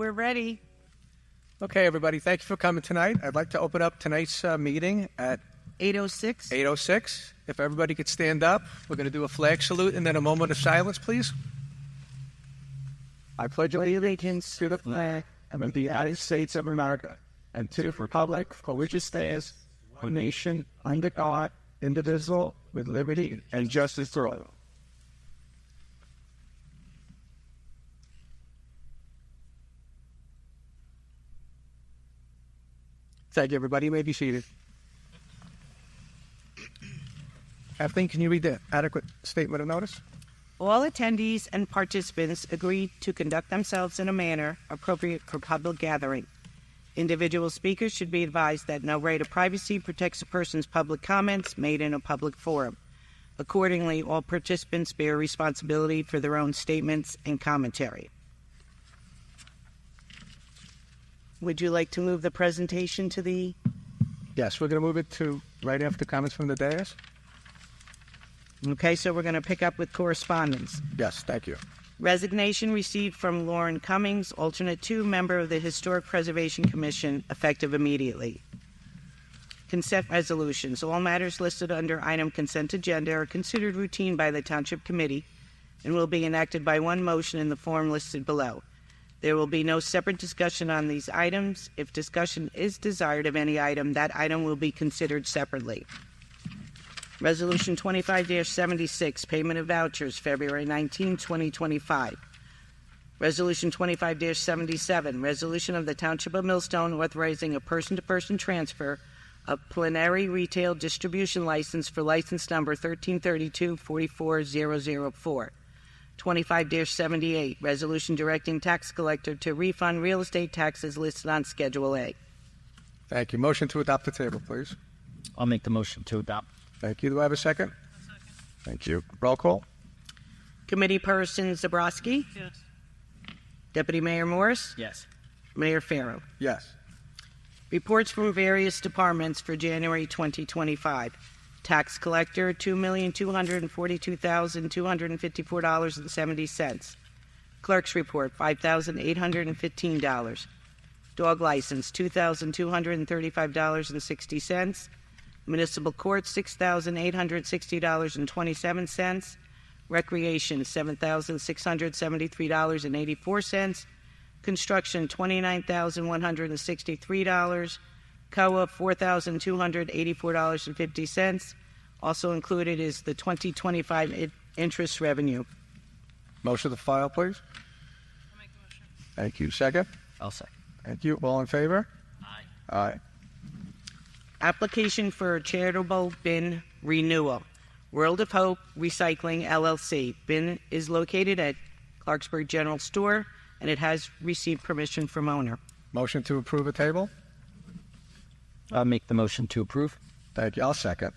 we're ready. Okay, everybody, thank you for coming tonight. I'd like to open up tonight's meeting at 8:06. 8:06. If everybody could stand up, we're going to do a flag salute and then a moment of silence, please. I pledge allegiance to the flag of the United States of America and to the republic for which it stands, one nation, under God, indivisible, with liberty and justice for all. Thank you, everybody. You may be seated. Kathleen, can you read the adequate statement of notice? All attendees and participants agree to conduct themselves in a manner appropriate for public gathering. Individual speakers should be advised that no right of privacy protects a person's public comments made in a public forum. Accordingly, all participants bear responsibility for their own statements and commentary. Would you like to move the presentation to the... Yes, we're going to move it to right after comments from the dais. Okay, so we're going to pick up with correspondence. Yes, thank you. Resignation received from Lauren Cummings, alternate 2, member of the Historic Preservation Commission, effective immediately. Consent resolutions. All matters listed under item consent agenda are considered routine by the Township Committee and will be enacted by one motion in the form listed below. There will be no separate discussion on these items. If discussion is desired of any item, that item will be considered separately. Resolution 25-76, payment of vouchers, February 19, 2025. Resolution 25-77, resolution of the Township of Millstone authorizing a person-to-person transfer of plenary retail distribution license for license number 1332-44004. 25-78, resolution directing tax collector to refund real estate taxes listed on Schedule A. Thank you. Motion to adopt the table, please. I'll make the motion to adopt. Thank you. Do I have a second? Thank you. Roll call. Committee Person Zabrowski? Yes. Deputy Mayor Morris? Yes. Mayor Farrow? Yes. Reports from various departments for January 2025. Tax collector, $2,242,254.70. Clerk's report, $5,815. Dog license, $2,235.60. Municipal court, $6,860.27. Recreation, $7,673.84. Construction, $29,163. COA, $4,284.50. Also included is the 2025 interest revenue. Motion to file, please. I'll make the motion. Thank you. Second? I'll second. Thank you. All in favor? Aye. Aye. Application for charitable bin renewal. World of Hope Recycling, LLC. Bin is located at Clarksburg General Store, and it has received permission from owner. Motion to approve a table? I'll make the motion to approve. Thank you. I'll second.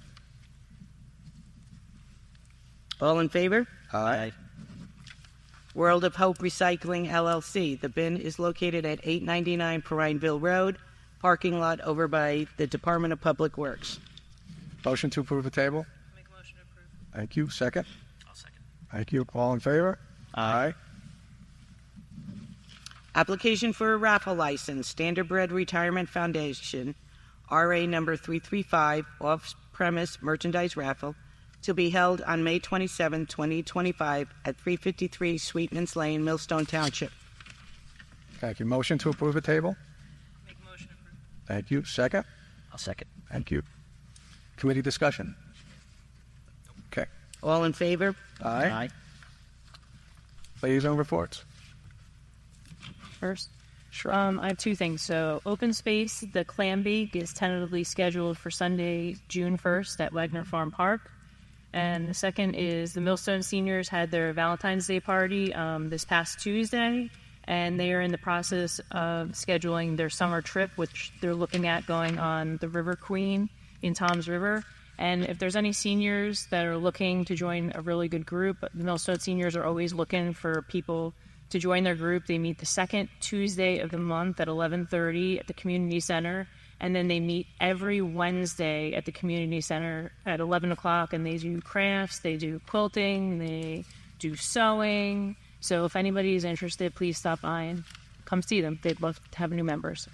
All in favor? Aye. World of Hope Recycling, LLC. The bin is located at 899 Prineville Road, parking lot over by the Department of Public Works. Motion to approve a table? I'll make a motion to approve. Thank you. Second? I'll second. Thank you. All in favor? Aye. Application for a raffle license, Standardbred Retirement Foundation, RA number 335, off-premise merchandise raffle, to be held on May 27, 2025 at 353 Sweetman's Lane, Millstone Township. Thank you. Motion to approve a table? Make a motion to approve. Thank you. Second? I'll second. Thank you. Committee discussion? Okay. All in favor? Aye. Liaison reports? First. Sure. I have two things. So, open space, the clam bake is tentatively scheduled for Sunday, June 1st at Wagner Farm Park. And the second is the Millstone seniors had their Valentine's Day party this past Tuesday, and they are in the process of scheduling their summer trip, which they're looking at going on the River Queen in Toms River. And if there's any seniors that are looking to join a really good group, the Millstone seniors are always looking for people to join their group. They meet the second Tuesday of the month at 11:30 at the community center, and then they meet every Wednesday at the community center at 11 o'clock, and they do crafts, they do quilting, they do sewing. So if anybody is interested, please stop by and come see them. They'd love to have new members.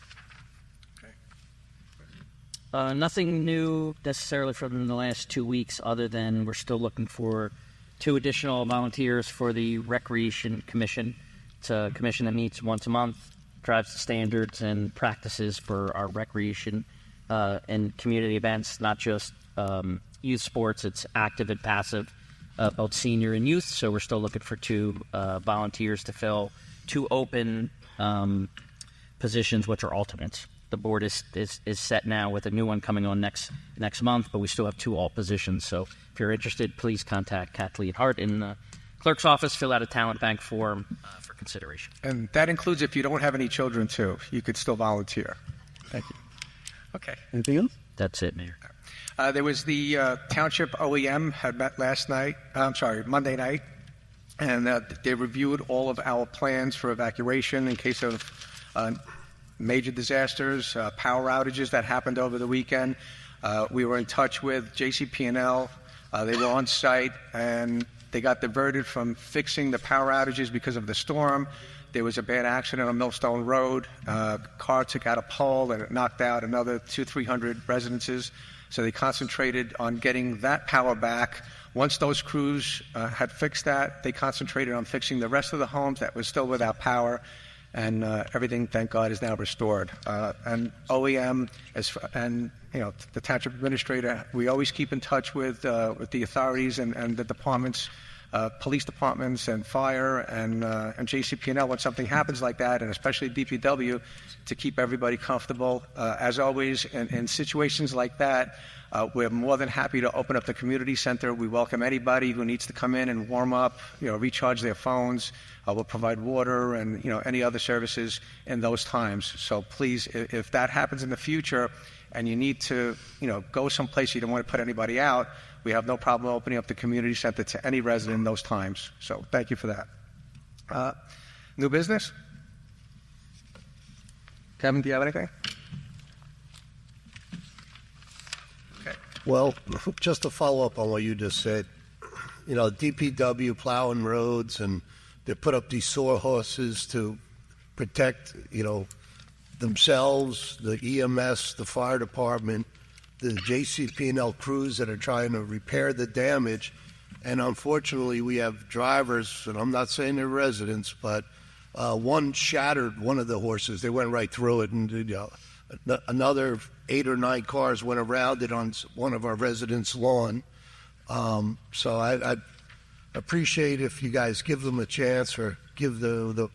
Nothing new necessarily from the last 2 weeks, other than we're still looking for 2 additional volunteers for the Recreation Commission. It's a commission that meets once a month, drives the standards and practices for our recreation and community events, not just youth sports. It's active and passive, both senior and youth. So we're still looking for 2 volunteers to fill 2 open positions, which are alternates. The board is set now with a new one coming on next month, but we still have 2 alt positions. So if you're interested, please contact Kathleen Hart in the clerk's office. Fill out a talent bank form for consideration. And that includes if you don't have any children, too. You could still volunteer. Thank you. Okay. Anything else? That's it, Mayor. There was the Township OEM had met Monday night, and they reviewed all of our plans for evacuation in case of major disasters, power outages that happened over the weekend. We were in touch with JCP&L. They were on site, and they got diverted from fixing the power outages because of the storm. There was a bad accident on Millstone Road. Car took out a pole, and it knocked out another 200-300 residences. So they concentrated on getting that power back. Once those crews had fixed that, they concentrated on fixing the rest of the homes that were still without power. And everything, thank God, is now restored. And OEM and the township administrator, we always keep in touch with the authorities and the departments, police departments and fire and JCP&L when something happens like that, and especially DPW, to keep everybody comfortable. As always, in situations like that, we're more than happy to open up the community center. We welcome anybody who needs to come in and warm up, recharge their phones. We'll provide water and any other services in those times. So please, if that happens in the future, and you need to go someplace you don't want to put anybody out, we have no problem opening up the community center to any resident in those times. So thank you for that. New business? Kevin, do you have anything? Okay. Well, just to follow up on what you just said, DPW plowing roads, and they put up these sawhorses to protect, themselves, the EMS, the fire department, the JCP&L crews that are trying to repair the damage. And unfortunately, we have drivers, and I'm not saying they're residents, but one shattered one of the horses. They went right through it, and another 8 or 9 cars went around it on one of our residents' lawn. So I appreciate if you guys give them a chance, or give the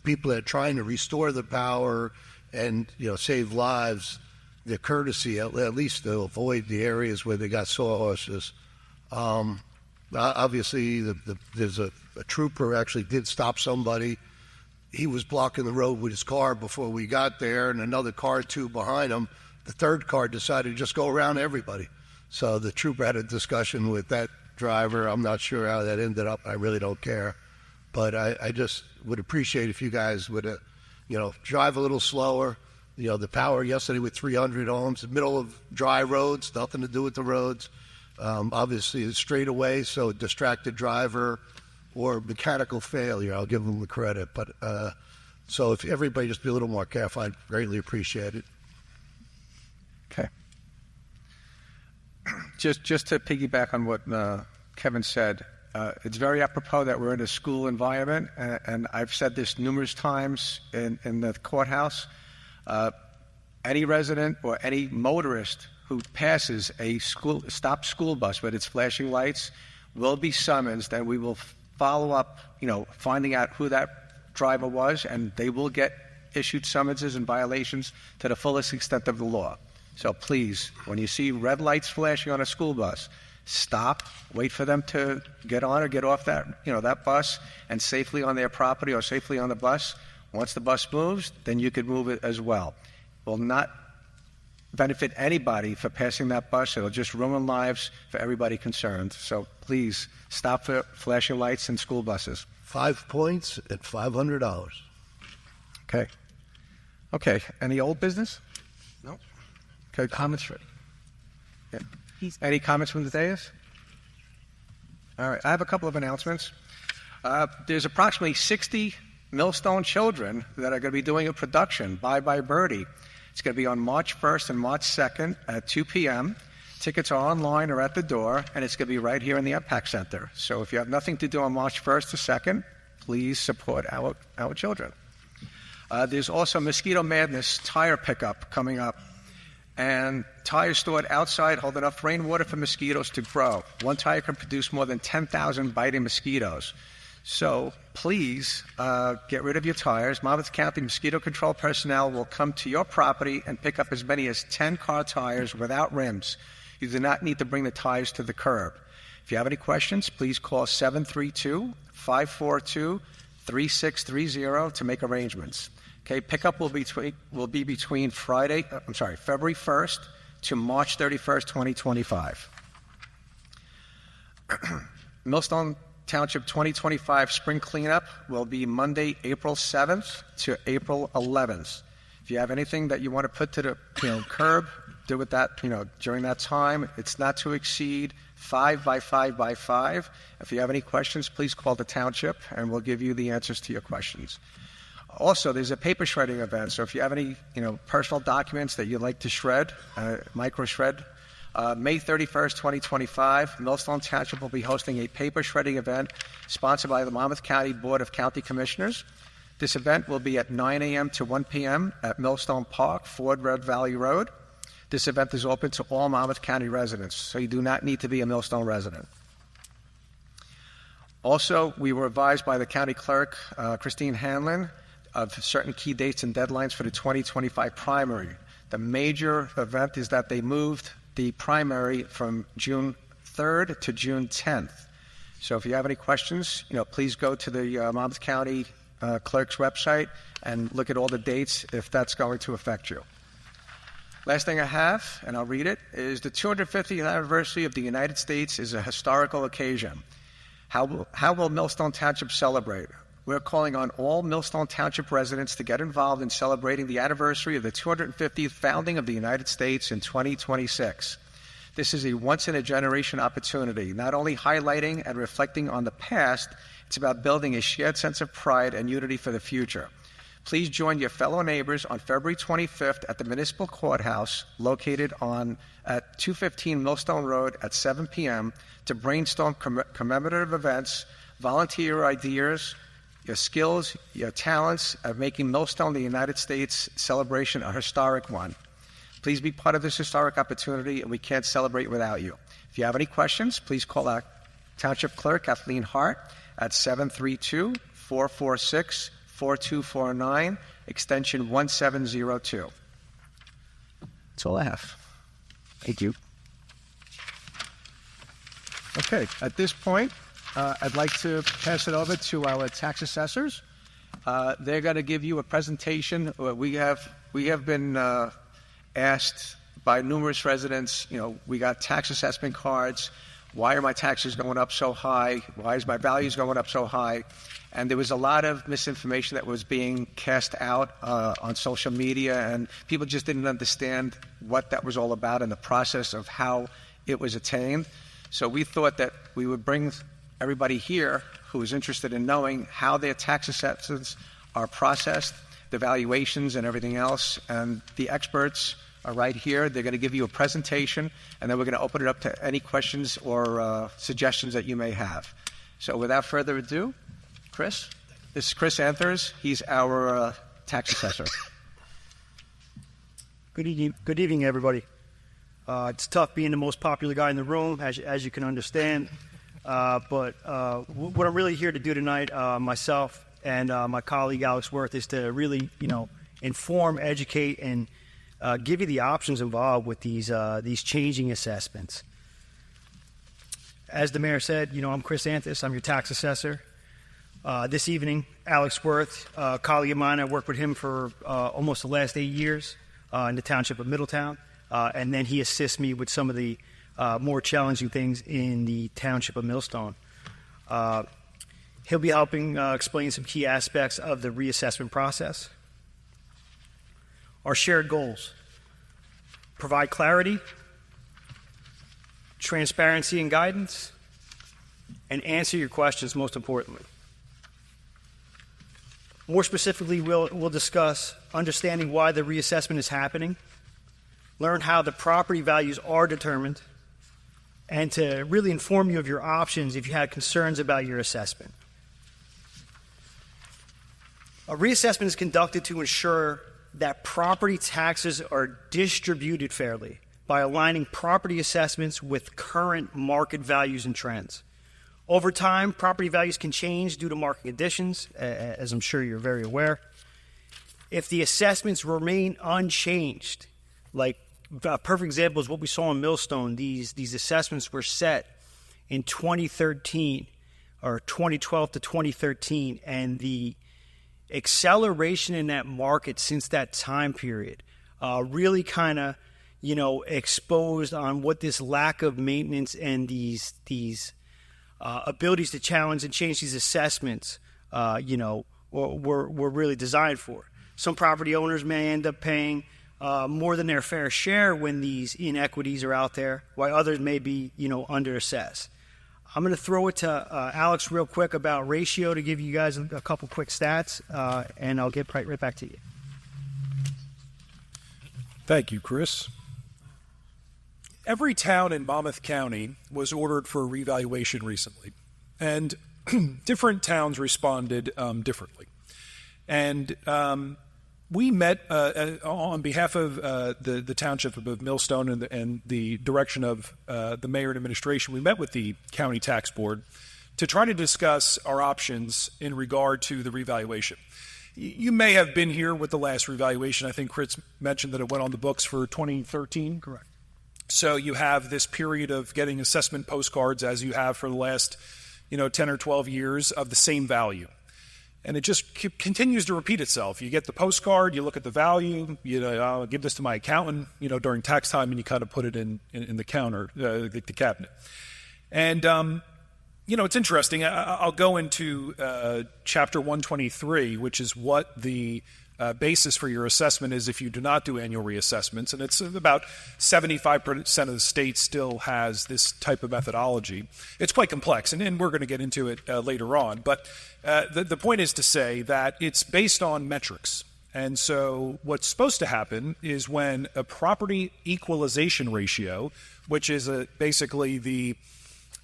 people that are trying to restore the power and save lives the courtesy, at least to avoid the areas where they got sawhorses. Obviously, there's a trooper actually did stop somebody. He was blocking the road with his car before we got there, and another car or 2 behind him. The third car decided to just go around everybody. So the trooper had a discussion with that driver. I'm not sure how that ended up. I really don't care. But I just would appreciate if you guys would, drive a little slower. The power yesterday with 300 homes, middle of dry roads, nothing to do with the roads. Obviously, it's straight away, so a distracted driver or mechanical failure, I'll give them the credit. But so if everybody just be a little more careful, I'd greatly appreciate it. Okay. Just to piggyback on what Kevin said, it's very apropos that we're in a school environment, and I've said this numerous times in the courthouse. Any resident or any motorist who passes a stopped school bus with its flashing lights will be summoned, and we will follow up, finding out who that driver was, and they will get issued summonses and violations to the fullest extent of the law. So please, when you see red lights flashing on a school bus, stop, wait for them to get on or get off that bus and safely on their property or safely on the bus. Once the bus moves, then you could move it as well. Will not benefit anybody for passing that bus. It'll just ruin lives for everybody concerned. So please stop for flashing lights in school buses. 5 points at $500. Okay. Any old business? No. Okay. Comments ready. Yeah. Any comments from the dais? All right. I have a couple of announcements. There's approximately 60 Millstone Children that are going to be doing a production, Bye Bye Birdie. It's going to be on March 1st and March 2nd at 2 p.m. Tickets are online or at the door, and it's going to be right here in the Impact Center. So if you have nothing to do on March 1st or 2nd, please support our children. There's also Mosquito Madness tire pickup coming up, and tires stored outside hold enough rainwater for mosquitoes to grow. One tire can produce more than 10,000 biting mosquitoes. So please get rid of your tires. Monmouth County mosquito control personnel will come to your property and pick up as many as 10 car tires without rims. You do not need to bring the tires to the curb. If you have any questions, please call 732-542-3630 to make arrangements. Okay, pickup will be between February 1st to March 31st, 2025. Millstone Township 2025 spring cleanup will be Monday, April 7th to April 11th. If you have anything that you want to put to the curb, do it during that time. It's not to exceed 5 by 5 by 5. If you have any questions, please call the township and we'll give you the answers to your questions. Also, there's a paper shredding event, so if you have any personal documents that you'd like to shred, micro shred, May 31st, 2025, Millstone Township will be hosting a paper shredding event sponsored by the Monmouth County Board of County Commissioners. This event will be at 9 a.m. to 1 p.m. at Millstone Park, Ford Red Valley Road. This event is open to all Monmouth County residents, so you do not need to be a Millstone resident. Also, we were advised by the County Clerk, Christine Hanlon, of certain key dates and deadlines for the 2025 primary. The major event is that they moved the primary from June 3rd to June 10th. So if you have any questions, please go to the Monmouth County Clerk's website and look at all the dates if that's going to affect you. Last thing I have, and I'll read it, is the 250th anniversary of the United States is a historical occasion. How will Millstone Township celebrate? We're calling on all Millstone Township residents to get involved in celebrating the anniversary of the 250th founding of the United States in 2026. This is a once-in-a-generation opportunity, not only highlighting and reflecting on the past, it's about building a shared sense of pride and unity for the future. Please join your fellow neighbors on February 25th at the Municipal Courthouse, located at 215 Millstone Road at 7 p.m. to brainstorm commemorative events, volunteer your ideas, your skills, your talents of making Millstone the United States celebration a historic one. Please be part of this historic opportunity, and we can't celebrate without you. If you have any questions, please call our Township Clerk, Kathleen Hart, at 732-446-4249, extension 1702. That's all I have. Thank you. Okay, at this point, I'd like to pass it over to our tax assessors. They're going to give you a presentation. We have been asked by numerous residents, we got tax assessment cards. Why are my taxes going up so high? Why is my values going up so high? And there was a lot of misinformation that was being cast out on social media, and people just didn't understand what that was all about and the process of how it was attained. So we thought that we would bring everybody here who is interested in knowing how their tax assessments are processed, the valuations and everything else, and the experts are right here. They're going to give you a presentation, and then we're going to open it up to any questions or suggestions that you may have. So without further ado, Chris? This is Chris Anthers. He's our tax assessor. Good evening, everybody. It's tough being the most popular guy in the room, as you can understand. But what I'm really here to do tonight, myself and my colleague Alex Worth, is to really, inform, educate, and give you the options involved with these changing assessments. As the mayor said, I'm Chris Anthus. I'm your tax assessor. This evening, Alex Worth, a colleague of mine, I worked with him for almost the last 8 years in the township of Middletown, and then he assists me with some of the more challenging things in the township of Millstone. He'll be helping explain some key aspects of the reassessment process. Our shared goals: provide clarity, transparency and guidance, and answer your questions most importantly. More specifically, we'll discuss understanding why the reassessment is happening, learn how the property values are determined, and to really inform you of your options if you had concerns about your assessment. A reassessment is conducted to ensure that property taxes are distributed fairly by aligning property assessments with current market values and trends. Over time, property values can change due to market conditions, as I'm sure you're very aware. If the assessments remain unchanged, like a perfect example is what we saw in Millstone, these assessments were set in 2013 or 2012 to 2013, and the acceleration in that market since that time period really kind of, exposed on what this lack of maintenance and these abilities to challenge and change these assessments, were really designed for. Some property owners may end up paying more than their fair share when these inequities are out there, while others may be, underassessed. I'm going to throw it to Alex real quick about ratio to give you guys a couple quick stats, and I'll get right back to you. Thank you, Chris. Every town in Monmouth County was ordered for a revaluation recently, and different towns responded differently. And we met on behalf of the Township of Millstone and the direction of the mayor and administration. We met with the county tax board to try to discuss our options in regard to the revaluation. You may have been here with the last revaluation. I think Chris mentioned that it went on the books for 2013. Correct. So you have this period of getting assessment postcards, as you have for the last 10 or 12 years, of the same value. And it just continues to repeat itself. You get the postcard, you look at the value, I'll give this to my accountant, during tax time, and you kind of put it in the counter, the cabinet. And, it's interesting. I'll go into Chapter 123, which is what the basis for your assessment is if you do not do annual reassessments. And it's about 75% of the state still has this type of methodology. It's quite complex, and we're going to get into it later on. But the point is to say that it's based on metrics. And so what's supposed to happen is when a property equalization ratio, which is basically the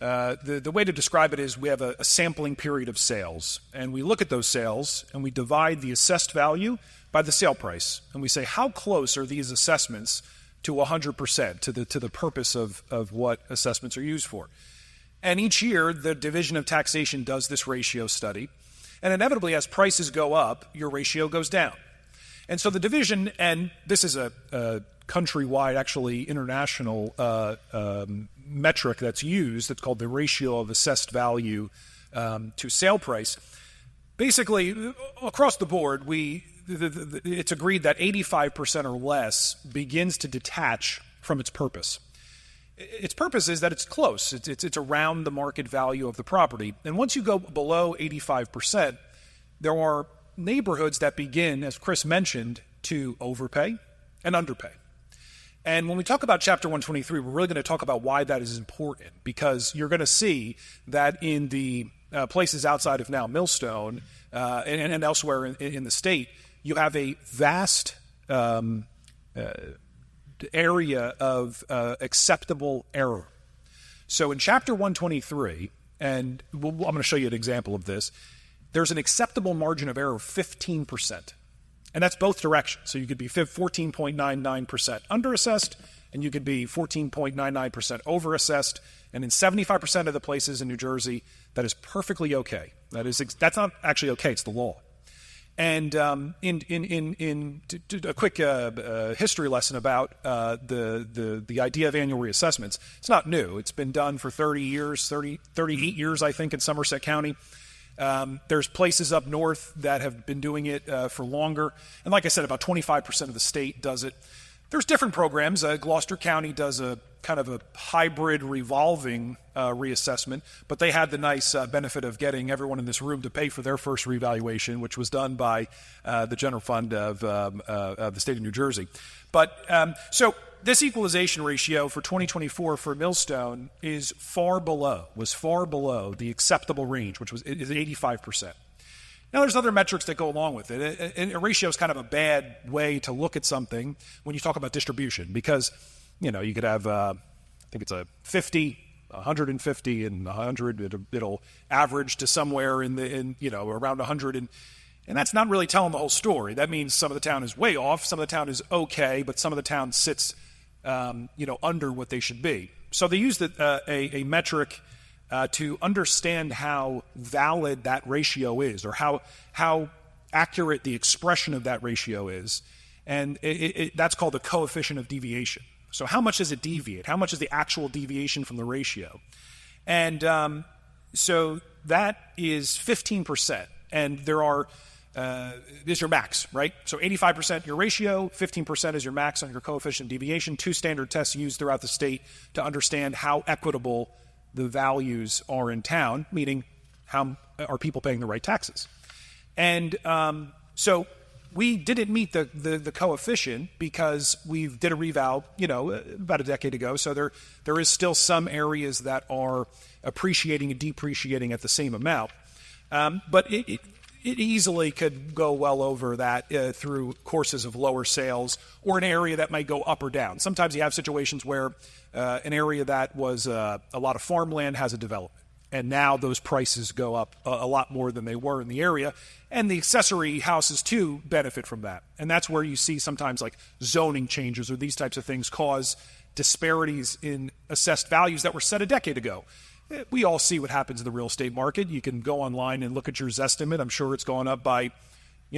way to describe it is we have a sampling period of sales, and we look at those sales and we divide the assessed value by the sale price, and we say how close are these assessments to 100% to the purpose of what assessments are used for. And each year the Division of Taxation does this ratio study, and inevitably as prices go up, your ratio goes down. And so the division, and this is a countrywide, actually international metric that's used, that's called the ratio of assessed value to sale price. Basically, across the board, it's agreed that 85% or less begins to detach from its purpose. Its purpose is that it's close. It's around the market value of the property. And once you go below 85%, there are neighborhoods that begin, as Chris mentioned, to overpay and underpay. And when we talk about Chapter 123, we're really going to talk about why that is important, because you're going to see that in the places outside of now Millstone and elsewhere in the state, you have a vast area of acceptable error. So in Chapter 123, and I'm going to show you an example of this, there's an acceptable margin of error of 15%. And that's both directions. So you could be 14.99% underassessed, and you could be 14.99% overassessed. And in 75% of the places in New Jersey, that is perfectly okay. That's not actually okay. It's the law. And in a quick history lesson about the idea of annual reassessments, it's not new. It's been done for 38 years, I think, in Somerset County. There's places up north that have been doing it for longer. And like I said, about 25% of the state does it. There's different programs. Gloucester County does a kind of a hybrid revolving reassessment, but they had the nice benefit of getting everyone in this room to pay for their first revaluation, which was done by the general fund of the state of New Jersey. But so this equalization ratio for 2024 for Millstone was far below the acceptable range, which is 85%. Now, there's other metrics that go along with it. And a ratio is kind of a bad way to look at something when you talk about distribution because, you could have, I think it's a 50, 150, and 100. It'll average to somewhere around 100. And that's not really telling the whole story. That means some of the town is way off, some of the town is okay, but some of the town sits, under what they should be. So they use a metric to understand how valid that ratio is or how accurate the expression of that ratio is. And that's called the coefficient of deviation. So how much does it deviate? How much is the actual deviation from the ratio? And so that is 15%. And there are, is your max, right? So 85% your ratio, 15% is your max on your coefficient of deviation. Two standard tests used throughout the state to understand how equitable the values are in town, meaning how are people paying the right taxes. And so we didn't meet the coefficient because we did a reval, about a decade ago. So there is still some areas that are appreciating and depreciating at the same amount. But it easily could go well over that through courses of lower sales or an area that might go up or down. Sometimes you have situations where an area that was a lot of farmland has a development. And now those prices go up a lot more than they were in the area. And the accessory houses, too, benefit from that. And that's where you see sometimes like zoning changes or these types of things cause disparities in assessed values that were set a decade ago. We all see what happens in the real estate market. You can go online and look at your Zestimate. I'm sure it's gone up by,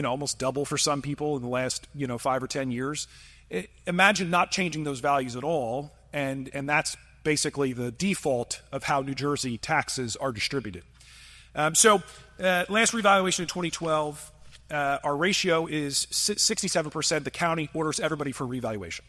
almost double for some people in the last, 5 or 10 years. Imagine not changing those values at all. And that's basically the default of how New Jersey taxes are distributed. So last revaluation in 2012, our ratio is 67%. The county orders everybody for revaluation.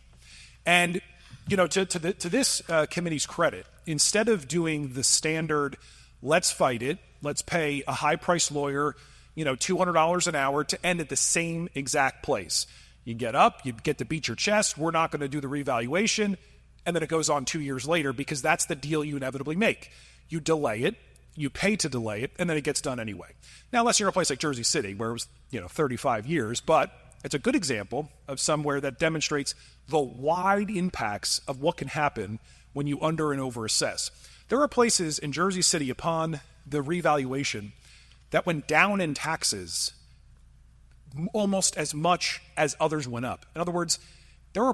And, to this committee's credit, instead of doing the standard, let's fight it, let's pay a high-priced lawyer, $200 an hour to end at the same exact place. You get up, you get to beat your chest, we're not going to do the revaluation, and then it goes on 2 years later because that's the deal you inevitably make. You delay it, you pay to delay it, and then it gets done anyway. Now, unless you're in a place like Jersey City where it was, 35 years, but it's a good example of somewhere that demonstrates the wide impacts of what can happen when you under and over assess. There are places in Jersey City upon the revaluation that went down in taxes almost as much as others went up. In other words, there were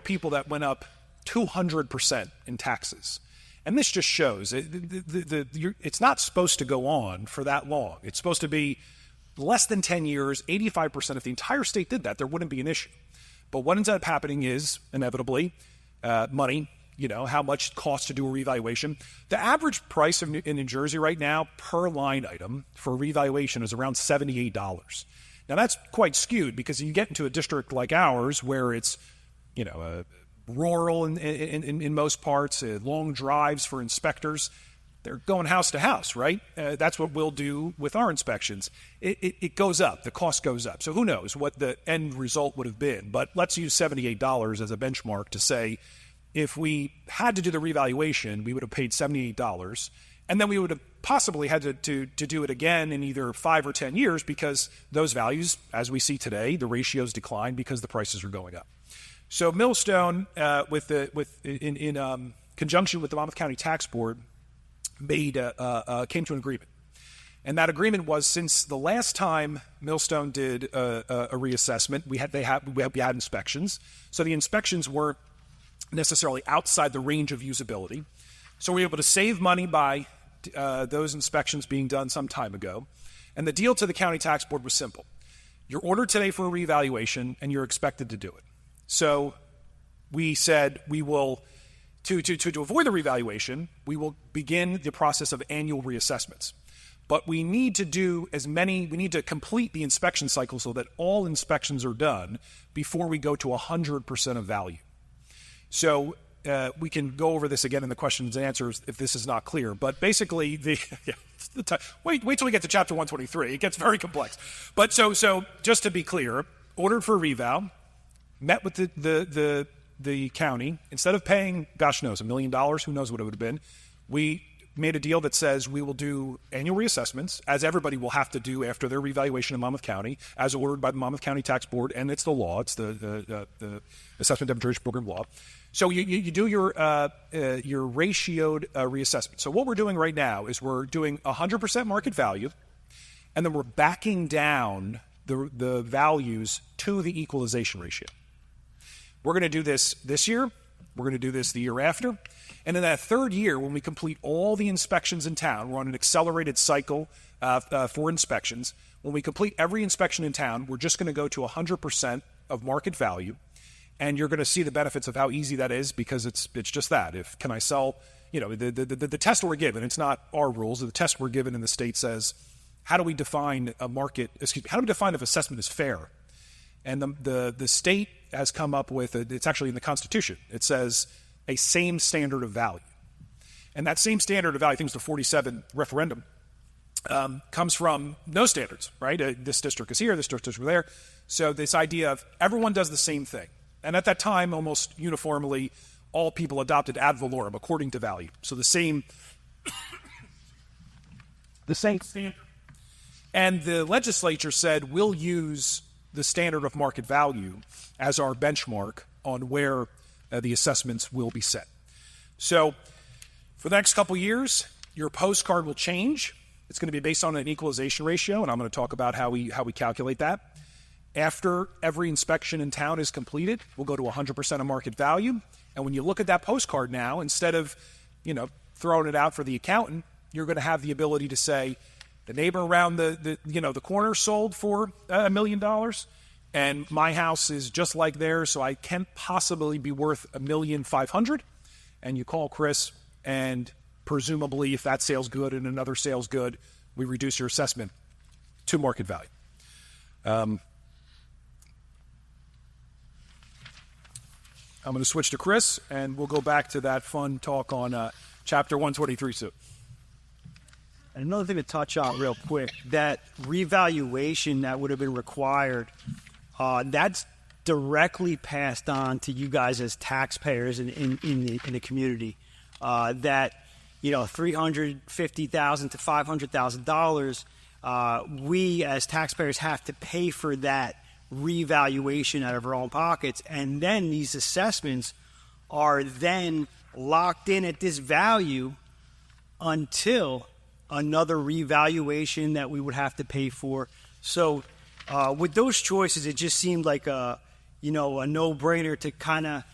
people that went up 200% in taxes. And this just shows it's not supposed to go on for that long. It's supposed to be less than 10 years, 85%. If the entire state did that, there wouldn't be an issue. But what ends up happening is, inevitably, money, how much it costs to do a revaluation. The average price in New Jersey right now per line item for a revaluation is around $78. Now, that's quite skewed because you get into a district like ours where it's, rural in most parts, long drives for inspectors. They're going house to house, right? That's what we'll do with our inspections. It goes up. The cost goes up. So who knows what the end result would have been. But let's use $78 as a benchmark to say if we had to do the revaluation, we would have paid $78. And then we would have possibly had to do it again in either 5 or 10 years because those values, as we see today, the ratios decline because the prices are going up. So Millstone, in conjunction with the Monmouth County Tax Board, came to an agreement. And that agreement was since the last time Millstone did a reassessment, we had inspections. So the inspections weren't necessarily outside the range of usability. So we were able to save money by those inspections being done some time ago. And the deal to the county tax board was simple. You're ordered today for a revaluation, and you're expected to do it. So we said we will, to avoid the revaluation, we will begin the process of annual reassessments. But we need to complete the inspection cycle so that all inspections are done before we go to 100% of value. So we can go over this again in the questions and answers if this is not clear. But basically, wait till we get to chapter 123. It gets very complex. But so just to be clear, ordered for a reval, met with the county. Instead of paying, gosh knows, $1 million, who knows what it would have been, we made a deal that says we will do annual reassessments, as everybody will have to do after their revaluation in Monmouth County, as ordered by the Monmouth County Tax Board, and it's the law. It's the Assessment Demonstration Program law. So you do your ratioed reassessment. So what we're doing right now is we're doing 100% market value, and then we're backing down the values to the equalization ratio. We're going to do this year. We're going to do this the year after. And in that third year, when we complete all the inspections in town, we're on an accelerated cycle for inspections. When we complete every inspection in town, we're just going to go to 100% of market value. And you're going to see the benefits of how easy that is, because it's just that. Can I sell, the test we're given, it's not our rules. The test we're given in the state says, how do we define how do we define if assessment is fair? And the state has come up with, it's actually in the Constitution. It says a same standard of value. And that same standard of value, I think it's the 47 referendum, comes from no standards, right? This district is here, this district is there. So this idea of everyone does the same thing. And at that time, almost uniformly, all people adopted ad valorem, according to value. So the same standard. And the legislature said, we'll use the standard of market value as our benchmark on where the assessments will be set. So for the next couple years, your postcard will change. It's going to be based on an equalization ratio, and I'm going to talk about how we calculate that. After every inspection in town is completed, we'll go to 100% of market value. And when you look at that postcard now, instead of throwing it out for the accountant, you're going to have the ability to say, the neighbor around the corner sold for $1 million, and my house is just like theirs, so I can't possibly be worth $1,500,000. And you call Chris, and presumably, if that sale's good and another sale's good, we reduce your assessment to market value. I'm going to switch to Chris, and we'll go back to that fun talk on Chapter 123. So. And another thing to touch on real quick, that revaluation that would have been required, that's directly passed on to you guys as taxpayers in the community. That $350,000 to $500,000, we as taxpayers have to pay for that revaluation out of our own pockets, and then these assessments are then locked in at this value until another revaluation that we would have to pay for. So with those choices, it just seemed like a no-brainer to kind of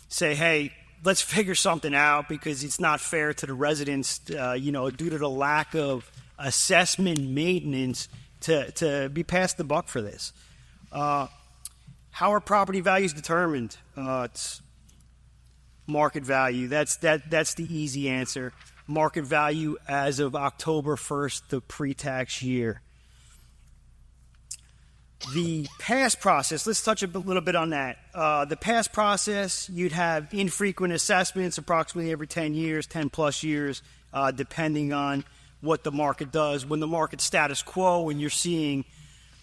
say, hey, let's figure something out, because it's not fair to the residents, due to the lack of assessment maintenance to be passed the buck for this. How are property values determined? It's market value. That's the easy answer. Market value as of October 1st, the pre-tax year. The pass process, let's touch a little bit on that. The pass process, you'd have infrequent assessments approximately every 10 years, 10 plus years, depending on what the market does. When the market's status quo and you're seeing,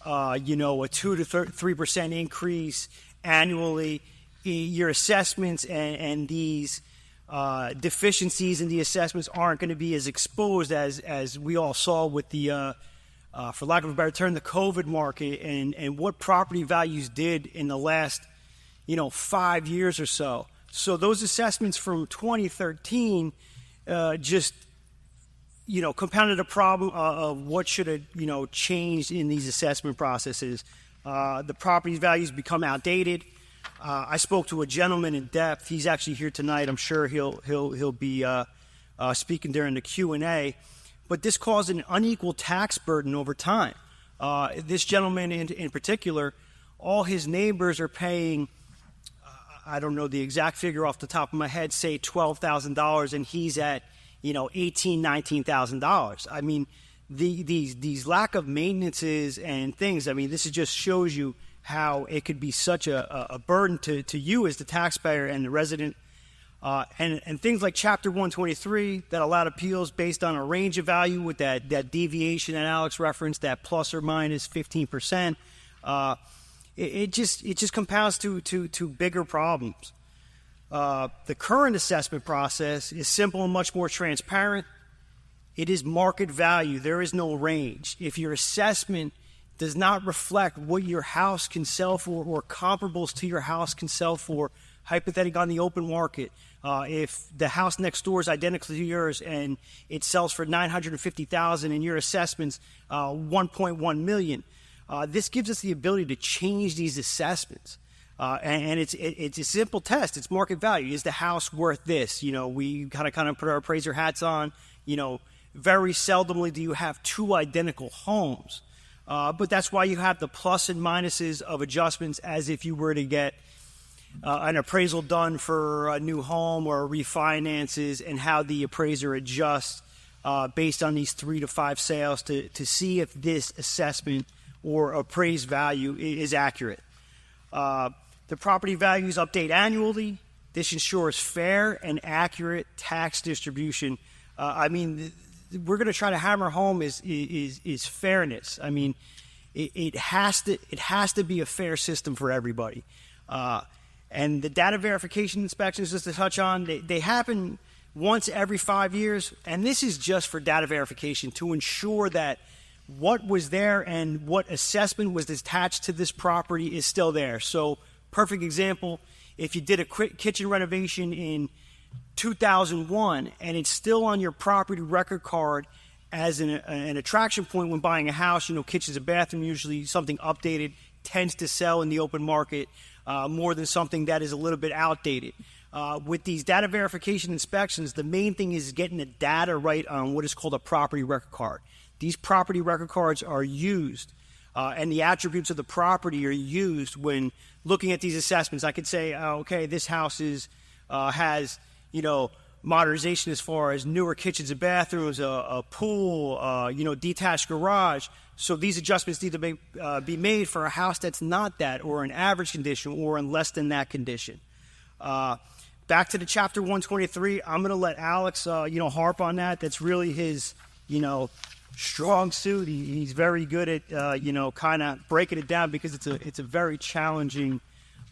a 2 to 3% increase annually, your assessments and these deficiencies in the assessments aren't going to be as exposed as we all saw with the for lack of a better term, the COVID market and what property values did in the last, 5 years or so. So those assessments from 2013 just, compounded a problem of what should have, changed in these assessment processes. The property values become outdated. I spoke to a gentleman in depth. He's actually here tonight. I'm sure he'll be speaking during the Q&A. But this caused an unequal tax burden over time. This gentleman in particular, all his neighbors are paying, I don't know the exact figure off the top of my head, say $12,000, and he's at, $18,000, $19,000. I mean, these lack of maintenances and things, this just shows you how it could be such a burden to you as the taxpayer and the resident. And things like Chapter 123 that allowed appeals based on a range of value with that deviation that Alex referenced, that plus or minus 15%, it just compounds to bigger problems. The current assessment process is simple and much more transparent. It is market value. There is no range. If your assessment does not reflect what your house can sell for or comparables to your house can sell for, hypothetically on the open market, if the house next door is identical to yours and it sells for $950,000 and your assessment's $1.1 million, this gives us the ability to change these assessments. And it's a simple test. It's market value. Is the house worth this? We kind of put our appraiser hats on. Very seldomly do you have two identical homes. But that's why you have the plus and minuses of adjustments as if you were to get an appraisal done for a new home or refinances, and how the appraiser adjusts based on these 3 to 5 sales to see if this assessment or appraised value is accurate. The property values update annually. This ensures fair and accurate tax distribution. We're going to try to hammer home is fairness. It has to be a fair system for everybody. And the data verification inspections, just to touch on, they happen once every 5 years, and this is just for data verification to ensure that what was there and what assessment was attached to this property is still there. So, perfect example, if you did a kitchen renovation in 2001 and it's still on your property record card as an attraction point when buying a house, kitchens and bathroom, usually something updated tends to sell in the open market more than something that is a little bit outdated. With these data verification inspections, the main thing is getting the data right on what is called a property record card. These property record cards are used, and the attributes of the property are used when looking at these assessments. I could say, okay, this house has modernization as far as newer kitchens and bathrooms, a pool, detached garage. So these adjustments need to be made for a house that's not that, or an average condition, or in less than that condition. Back to the Chapter 123, I'm going to let Alex, harp on that. That's really his, strong suit. He's very good at, kind of breaking it down, because it's a very challenging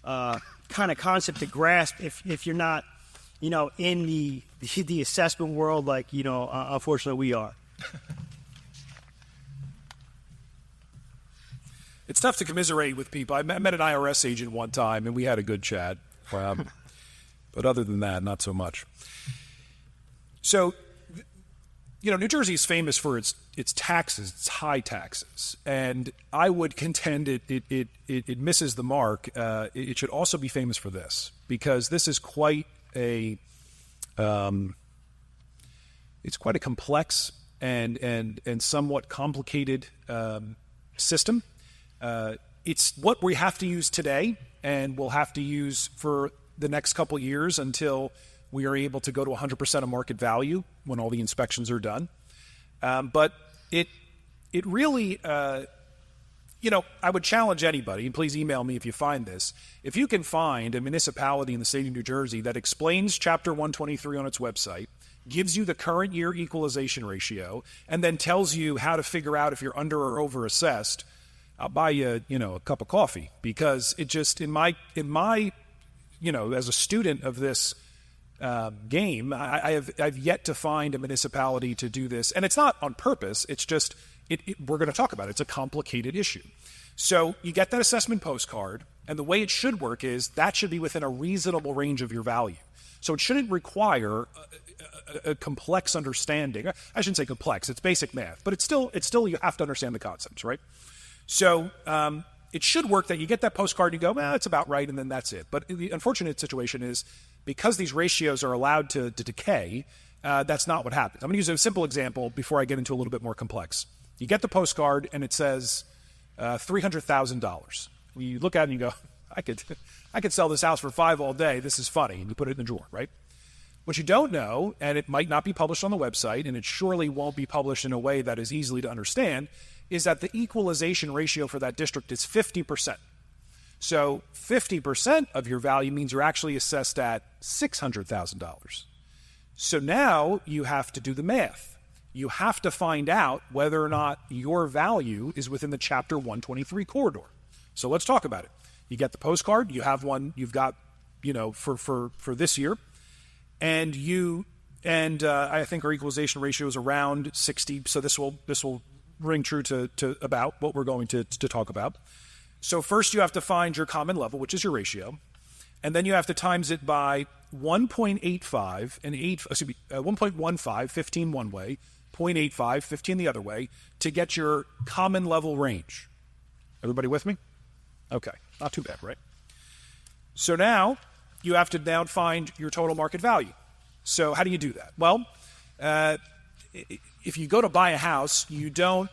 kind of concept to grasp if you're not, in the assessment world like, unfortunately we are. It's tough to commiserate with people. I met an IRS agent one time, and we had a good chat. But other than that, not so much. So, New Jersey is famous for its taxes, its high taxes, and I would contend it misses the mark. It should also be famous for this, because this is quite a complex and somewhat complicated system. It's what we have to use today, and we'll have to use for the next couple years until we are able to go to 100% of market value when all the inspections are done. But it really, I would challenge anybody, and please email me if you find this, if you can find a municipality in the state of New Jersey that explains Chapter 123 on its website, gives you the current year equalization ratio, and then tells you how to figure out if you're under or over assessed, I'll buy you, a cup of coffee, because it just, in my, as a student of this game, I've yet to find a municipality to do this, and it's not on purpose. It's just we're going to talk about it. It's a complicated issue. So you get that assessment postcard, and the way it should work is that should be within a reasonable range of your value. So it shouldn't require a complex understanding. I shouldn't say complex. It's basic math, but it's still you have to understand the concepts, right? So it should work that you get that postcard and you go, well, it's about right, and then that's it. But the unfortunate situation is, because these ratios are allowed to decay, that's not what happens. I'm going to use a simple example before I get into a little bit more complex. You get the postcard, and it says $300,000. You look at it and you go, I could sell this house for $5 all day. This is funny. And you put it in the drawer, right? What you don't know, and it might not be published on the website, and it surely won't be published in a way that is easily to understand, is that the equalization ratio for that district is 50%. So 50% of your value means you're actually assessed at $600,000. So now you have to do the math. You have to find out whether or not your value is within the Chapter 123 corridor. So let's talk about it. You get the postcard. You have one you've got, for this year. And you And I think our equalization ratio is around 60. So this will ring true to about what we're going to talk about. So first you have to find your common level, which is your ratio. And then you have to times it by 1.85 and 1.15, 15 one way, 0.85, 15 the other way, to get your common level range. Everybody with me? Okay, not too bad, right? So now you have to find your total market value. So how do you do that? Well, if you go to buy a house, you don't,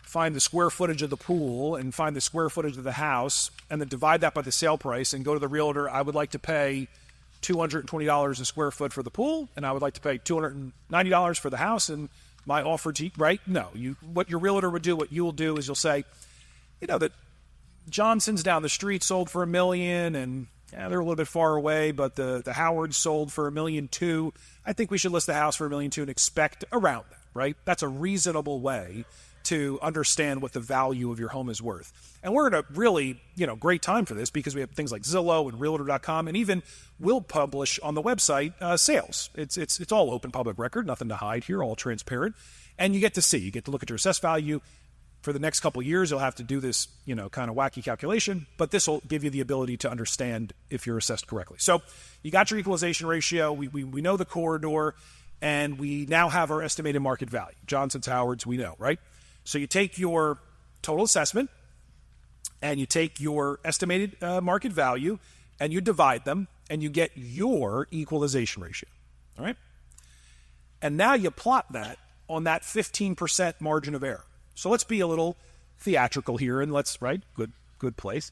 find the square footage of the pool and find the square footage of the house and then divide that by the sale price and go to the realtor. I would like to pay $220 a square foot for the pool, and I would like to pay $290 for the house, and my offer to you, right? No, what your realtor would do, what you will do is you'll say, that Johnson's down the street sold for $1 million, and they're a little bit far away, but the Howards sold for $1.2 million. I think we should list the house for $1.2 million and expect around that, right? That's a reasonable way to understand what the value of your home is worth. And we're in a really, great time for this because we have things like Zillow and Realtor.com, and even we'll publish on the website sales. It's all open public record, nothing to hide here, all transparent. And you get to look at your assessed value. For the next couple of years, you'll have to do this, kind of wacky calculation, but this will give you the ability to understand if you're assessed correctly. So you got your equalization ratio. We know the corridor, and we now have our estimated market value. Johnson's, Howards, we know, right? So you take your total assessment and you take your estimated market value and you divide them and you get your equalization ratio, all right? And now you plot that on that 15% margin of error. So let's be a little theatrical here and good place.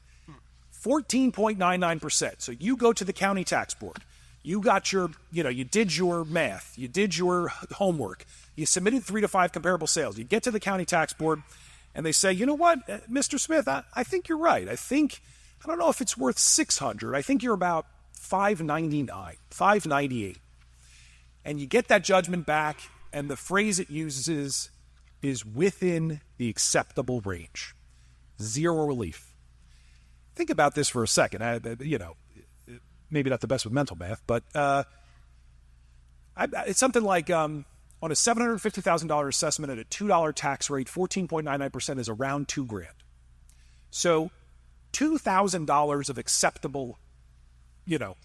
14.99%. So you go to the county tax board. You got your, you did your math. You did your homework. You submitted 3 to 5 comparable sales. You get to the county tax board, and they say, you know what, Mr. Smith, I think you're right. I don't know if it's worth $600. I think you're about $599, $598. And you get that judgment back, and the phrase it uses is within the acceptable range. Zero relief. Think about this for a second. Maybe not the best with mental math, but it's something like on a $750,000 assessment at a $2 tax rate, 14.99% is around $2,000. So $2,000 of acceptable,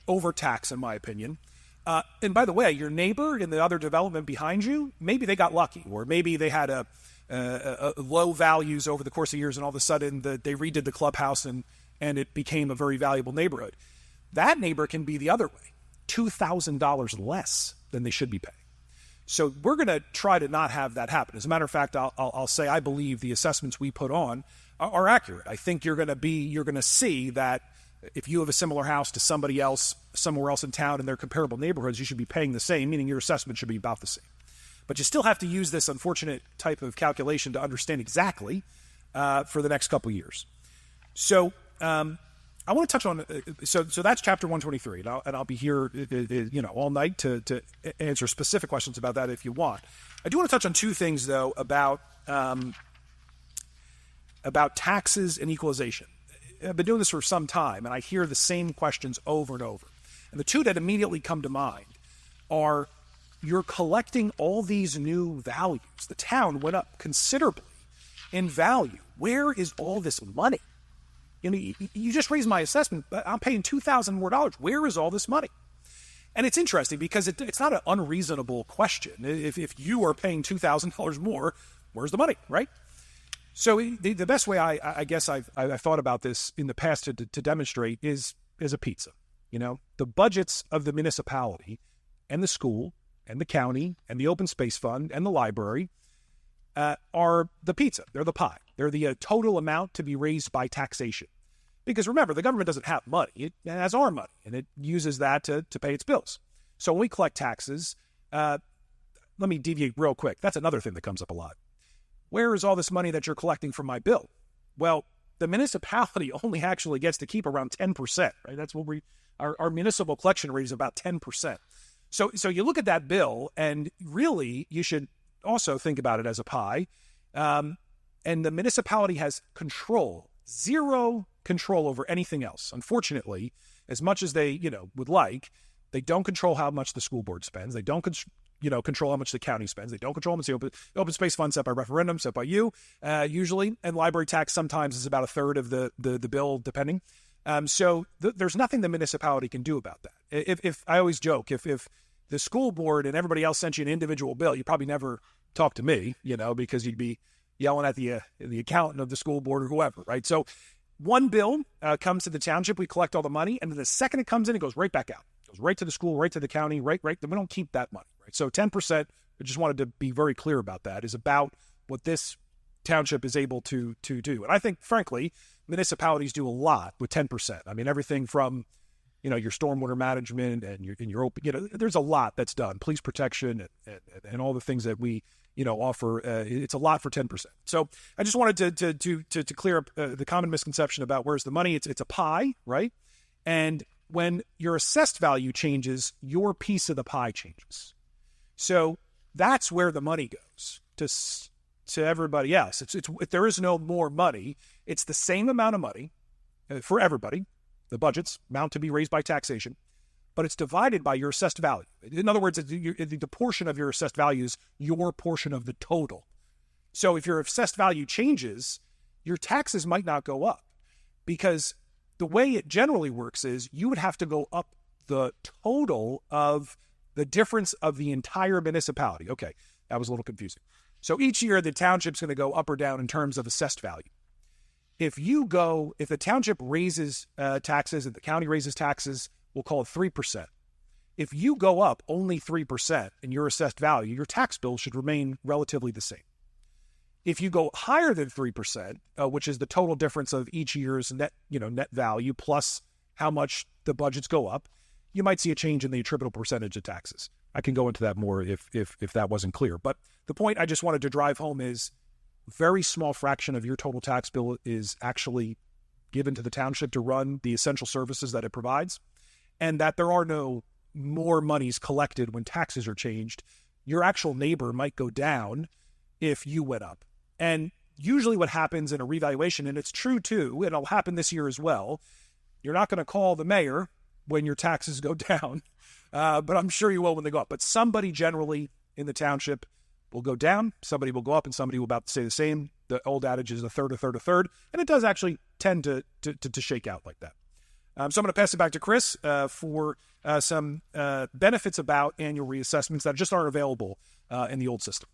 overtax, in my opinion. And by the way, your neighbor in the other development behind you, maybe they got lucky, or maybe they had a low values over the course of years, and all of a sudden they redid the clubhouse and it became a very valuable neighborhood. That neighbor can be the other way, $2,000 less than they should be paying. So we're going to try to not have that happen. As a matter of fact, I'll say I believe the assessments we put on are accurate. I think you're going to see that if you have a similar house to somebody else somewhere else in town in their comparable neighborhoods, you should be paying the same, meaning your assessment should be about the same. But you still have to use this unfortunate type of calculation to understand exactly for the next couple years. So I want to touch on, so that's chapter 123, and I'll be here, all night to answer specific questions about that if you want. I do want to touch on two things, though, about taxes and equalization. I've been doing this for some time, and I hear the same questions over and over. And the two that immediately come to mind are, you're collecting all these new values. The town went up considerably in value. Where is all this money? You just raised my assessment, but I'm paying $2,000 more. Where is all this money? And it's interesting because it's not an unreasonable question. If you are paying $2,000 more, where's the money, right? So the best way I guess I've thought about this in the past to demonstrate is a pizza. The budgets of the municipality and the school and the county and the open space fund and the library are the pizza. They're the pie. They're the total amount to be raised by taxation. Because remember, the government doesn't have money. It has our money, and it uses that to pay its bills. So when we collect taxes, let me deviate real quick. That's another thing that comes up a lot. Where is all this money that you're collecting from my bill? Well, the municipality only actually gets to keep around 10%, right? That's what our municipal collection rate is about 10%. So you look at that bill, and really you should also think about it as a pie. And the municipality has zero control over anything else. Unfortunately, as much as they, would like, They don't control how much the school board spends. They don't control how much the county spends. They don't control how much the open space fund set by referendum, set by you, usually. And library tax sometimes is about a third of the bill, depending. So there's nothing the municipality can do about that. If I always joke, if the school board and everybody else sent you an individual bill, you probably never talk to me, because you'd be yelling at the accountant of the school board or whoever, right? So one bill comes to the township, we collect all the money, and then the second it comes in, it goes right back out. It goes right to the school, right to the county, right. We don't keep that money, right? So 10%, I just wanted to be very clear about that, is about what this township is able to do. And I think, frankly, municipalities do a lot with 10%. I mean, everything from, your stormwater management and your open, there's a lot that's done. Police protection and all the things that we, offer. It's a lot for 10%. So I just wanted to clear up the common misconception about where's the money. It's a pie, right? And when your assessed value changes, your piece of the pie changes. So that's where the money goes to everybody else. It's there is no more money. It's the same amount of money for everybody. The budgets amount to be raised by taxation, but it's divided by your assessed value. In other words, the portion of your assessed value is your portion of the total. So if your assessed value changes, your taxes might not go up, because the way it generally works is you would have to go up the total of the difference of the entire municipality. Okay, that was a little confusing. So each year the township's going to go up or down in terms of assessed value. If the township raises taxes and the county raises taxes, we'll call it 3%. If you go up only 3% in your assessed value, your tax bill should remain relatively the same. If you go higher than 3%, which is the total difference of each year's net value plus how much the budgets go up, you might see a change in the attributable percentage of taxes. I can go into that more if that wasn't clear. But the point I just wanted to drive home is very small fraction of your total tax bill is actually given to the township to run the essential services that it provides, and that there are no more monies collected when taxes are changed. Your actual neighbor might go down if you went up. And usually what happens in a revaluation, and it's true too, and it'll happen this year as well, you're not going to call the mayor when your taxes go down, but I'm sure you will when they go up. But somebody generally in the township will go down, somebody will go up, and somebody will about to stay the same. The old adage is a third, and it does actually tend to shake out like that. So I'm going to pass it back to Chris for some benefits about annual reassessments that just aren't available in the old system.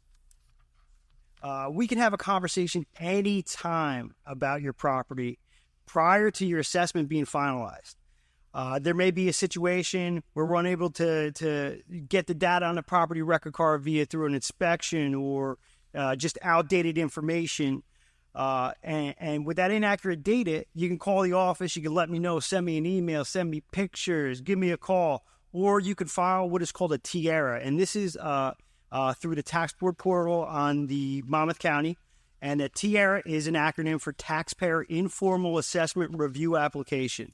We can have a conversation anytime about your property prior to your assessment being finalized. There may be a situation where we're unable to get the data on the property record card through an inspection or just outdated information. And with that inaccurate data, you can call the office, you can let me know, send me an email, send me pictures, give me a call, or you can file what is called a TIARA. And this is through the tax board portal on the Monmouth County. And a TIARA is an acronym for Taxpayer Informal Assessment Review Application.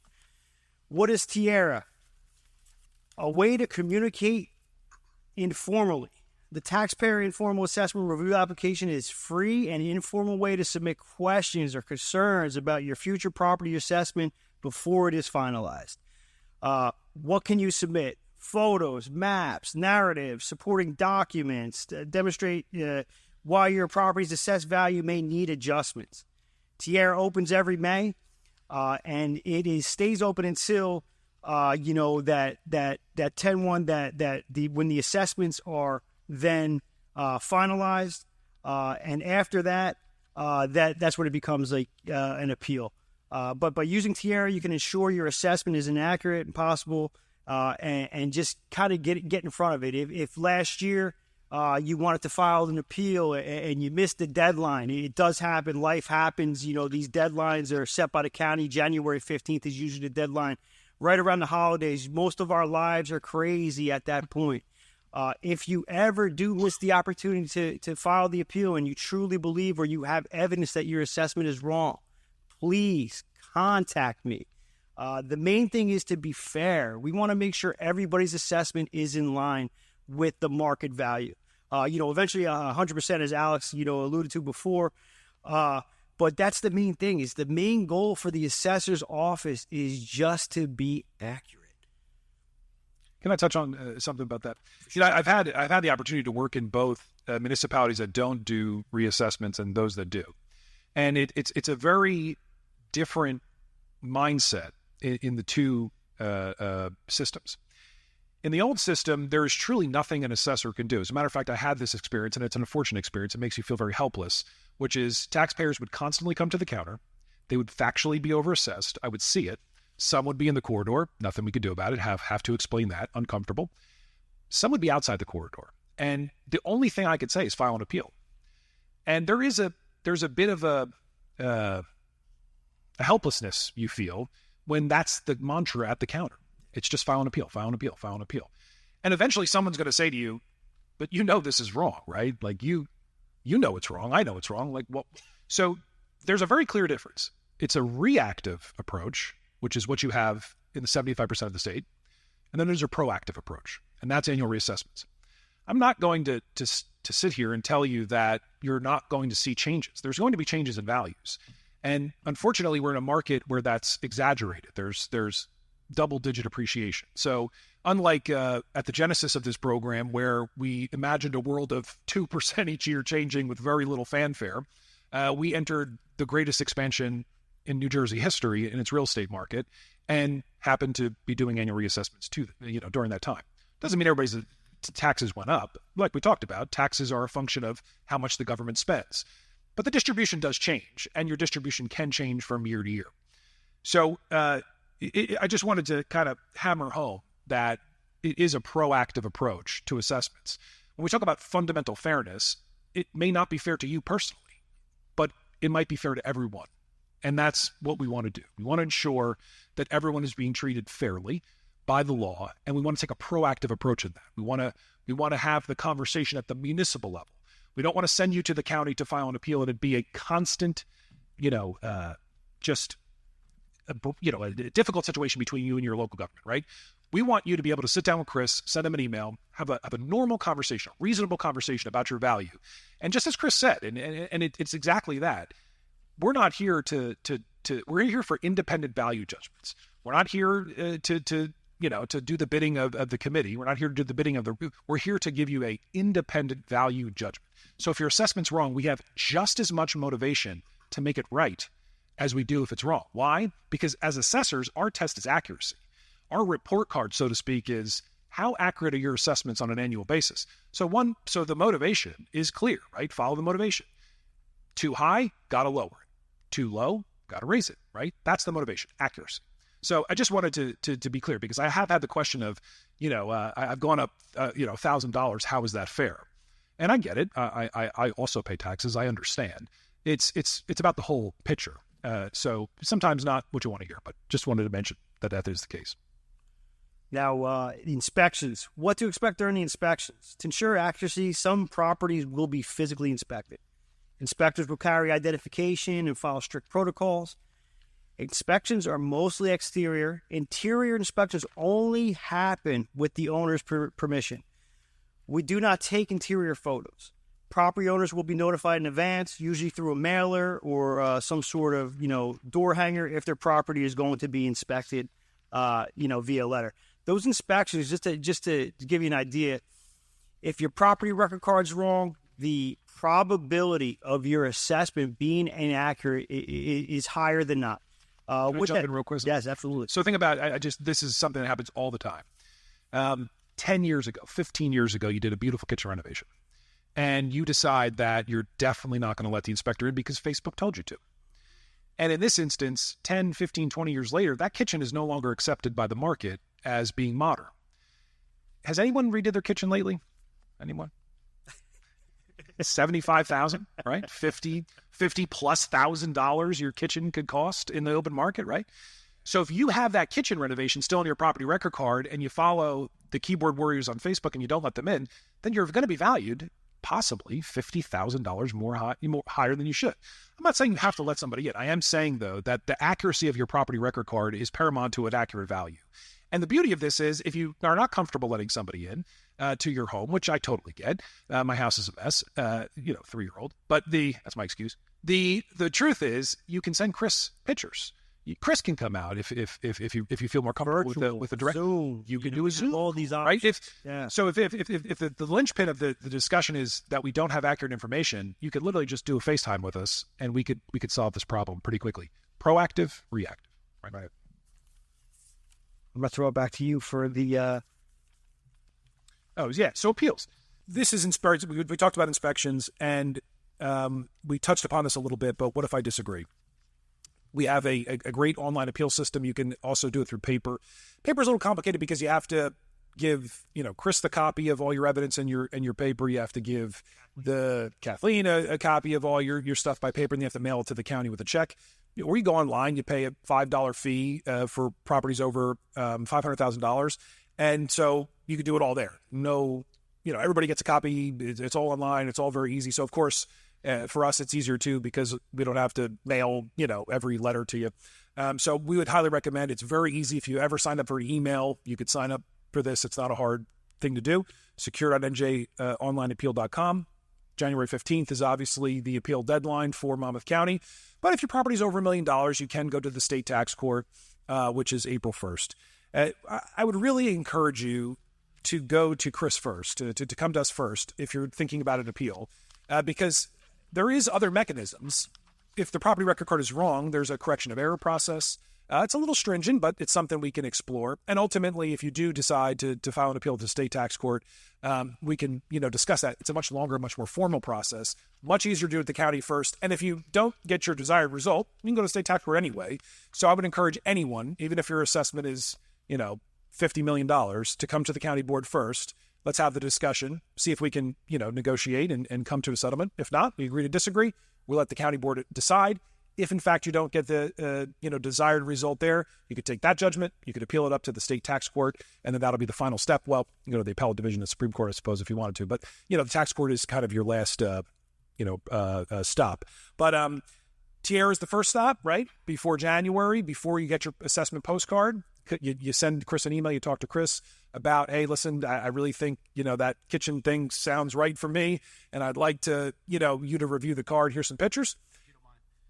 What is TIARA? A way to communicate informally. The Taxpayer Informal Assessment Review Application is free and informal way to submit questions or concerns about your future property assessment before it is finalized. What can you submit? Photos, maps, narratives, supporting documents to demonstrate why your property's assessed value may need adjustments. TIARA opens every May. And it stays open until that 10/1 when the assessments are then finalized, and after that, that's when it becomes like an appeal. But by using TIARA, you can ensure your assessment is inaccurate and possible, and just kind of get in front of it. If last year you wanted to file an appeal and you missed the deadline, it does happen. Life happens. These deadlines are set by the county. January 15th is usually the deadline. Right around the holidays, most of our lives are crazy at that point. If you ever do miss the opportunity to file the appeal and you truly believe or you have evidence that your assessment is wrong, please contact me. The main thing is to be fair. We want to make sure everybody's assessment is in line with the market value. Eventually 100%, as Alex, alluded to before. But that's the main thing. Is the main goal for the assessor's office is just to be accurate. Can I touch on something about that? I've had the opportunity to work in both municipalities that don't do reassessments and those that do, and it's a very different mindset in the two systems. In the old system, there is truly nothing an assessor can do. As a matter of fact, I had this experience, and it's an unfortunate experience. It makes you feel very helpless, which is taxpayers would constantly come to the counter. They would factually be overassessed. I would see it. Some would be in the corridor. Nothing we could do about it. Have to explain that. Uncomfortable. Some would be outside the corridor. And the only thing I could say is file an appeal. And there's a bit of a helplessness you feel when that's the mantra at the counter. It's just file an appeal, file an appeal, file an appeal. And eventually someone's going to say to you, but you know this is wrong, right? Like you know it's wrong. I know it's wrong. Like what? So there's a very clear difference. It's a reactive approach, which is what you have in the 75% of the state. And then there's a proactive approach, and that's annual reassessments. I'm not going to sit here and tell you that you're not going to see changes. There's going to be changes in values. And unfortunately, we're in a market where that's exaggerated. There's double-digit appreciation. So unlike at the genesis of this program, where we imagined a world of 2% each year changing with very little fanfare, we entered the greatest expansion in New Jersey history in its real estate market, and happened to be doing annual reassessments too, during that time. Doesn't mean everybody's taxes went up. Like we talked about, taxes are a function of how much the government spends. But the distribution does change, and your distribution can change from year to year. So I just wanted to kind of hammer home that it is a proactive approach to assessments. When we talk about fundamental fairness, it may not be fair to you personally, but it might be fair to everyone. And that's what we want to do. We want to ensure that everyone is being treated fairly by the law, and we want to take a proactive approach in that. We want to have the conversation at the municipal level. We don't want to send you to the county to file an appeal and it be a constant, a difficult situation between you and your local government, right? We want you to be able to sit down with Chris, send him an email, have a normal conversation, a reasonable conversation about your value. And just as Chris said, and it's exactly that, we're not here we're here for independent value judgments. We're not here to do the bidding of the committee. We're not here to do the bidding of we're here to give you a independent value judgment. So if your assessment's wrong, we have just as much motivation to make it right as we do if it's wrong. Why? Because as assessors, our test is accuracy. Our report card, so to speak, is how accurate are your assessments on an annual basis. So the motivation is clear, right? Follow the motivation. Too high, gotta lower it. Too low, gotta raise it, right? That's the motivation, accuracy. So I just wanted to be clear, because I have had the question of, I've gone up, $1,000. How is that fair? And I get it. I also pay taxes. I understand. It's about the whole picture. So sometimes not what you want to hear, but just wanted to mention that is the case. Now, inspections. What to expect during the inspections? To ensure accuracy, some properties will be physically inspected. Inspectors will carry identification and follow strict protocols. Inspections are mostly exterior. Interior inspections only happen with the owner's permission. We do not take interior photos. Property owners will be notified in advance, usually through a mailer or some sort of, door hanger, if their property is going to be inspected, via letter. Those inspections, just to give you an idea, if your property record card's wrong, the probability of your assessment being inaccurate is higher than not. Can I jump in real quick? Yes, absolutely. So think about this is something that happens all the time. 10 years ago, 15 years ago, you did a beautiful kitchen renovation. And you decide that you're definitely not going to let the inspector in because Facebook told you to. And in this instance, 10, 15, 20 years later, that kitchen is no longer accepted by the market as being modern. Has anyone redid their kitchen lately? Anyone? 75,000, right? 50 plus $1,000 your kitchen could cost in the open market, right? So if you have that kitchen renovation still on your property record card and you follow the keyboard warriors on Facebook and you don't let them in, then you're going to be valued possibly $50,000 more higher than you should. I'm not saying you have to let somebody in. I am saying, though, that the accuracy of your property record card is paramount to an accurate value. And the beauty of this is if you are not comfortable letting somebody in to your home, which I totally get, my house is a mess, 3-year-old, but that's my excuse. The truth is you can send Chris pictures. Chris can come out if you feel more comfortable with the direct. Zoom. You can do a Zoom. All these Right? options. So if the linchpin of the discussion is that we don't have accurate information, you could literally just do a FaceTime with us, and we could solve this problem pretty quickly. Proactive, reactive. Right. I'm going to throw it back to you for the. So appeals. This is inspired. We talked about inspections, and we touched upon this a little bit. But what if I disagree? We have a great online appeal system. You can also do it through paper. Paper is a little complicated because you have to give, Chris the copy of all your evidence in your paper. You have to give the Kathleen a copy of all your stuff by paper, and you have to mail it to the county with a check. Or you go online, you pay a $5 fee for properties over $500,000, and so you can do it all there. No, everybody gets a copy. It's all online. It's all very easy. So of course. For us, it's easier too because we don't have to mail, every letter to you. So we would highly recommend. It's very easy. If you ever signed up for an email, you could sign up for this. It's not a hard thing to do. secure.njonlineappeal.com. January 15th is obviously the appeal deadline for Monmouth County. But if your property is over $1 million, you can go to the state tax court, which is April 1st. I would really encourage you to go to Chris first, to come to us first if you're thinking about an appeal, because there is other mechanisms. If the property record card is wrong, there's a correction of error process. It's a little stringent, but it's something we can explore. And ultimately, if you do decide to file an appeal to the state tax court, we can discuss that. It's a much longer, much more formal process. Much easier to do it at the county first. And if you don't get your desired result, you can go to the state tax court anyway. So I would encourage anyone, even if your assessment is $50 million, to come to the county board first. Let's have the discussion, see if we can, negotiate and come to a settlement. If not, we agree to disagree. We'll let the county board decide. If, in fact, you don't get the, desired result there, you could take that judgment. You could appeal it up to the state tax court, and then that'll be the final step. Well, you go to the appellate division of the Supreme Court, I suppose, if you wanted to. But, the tax court is kind of your last, stop. But Tierra is the first stop, right? Before January, before you get your assessment postcard. You send Chris an email, you talk to Chris about, hey, listen, I really think, that kitchen thing sounds right for me, and I'd like to, you to review the card. Here's some pictures.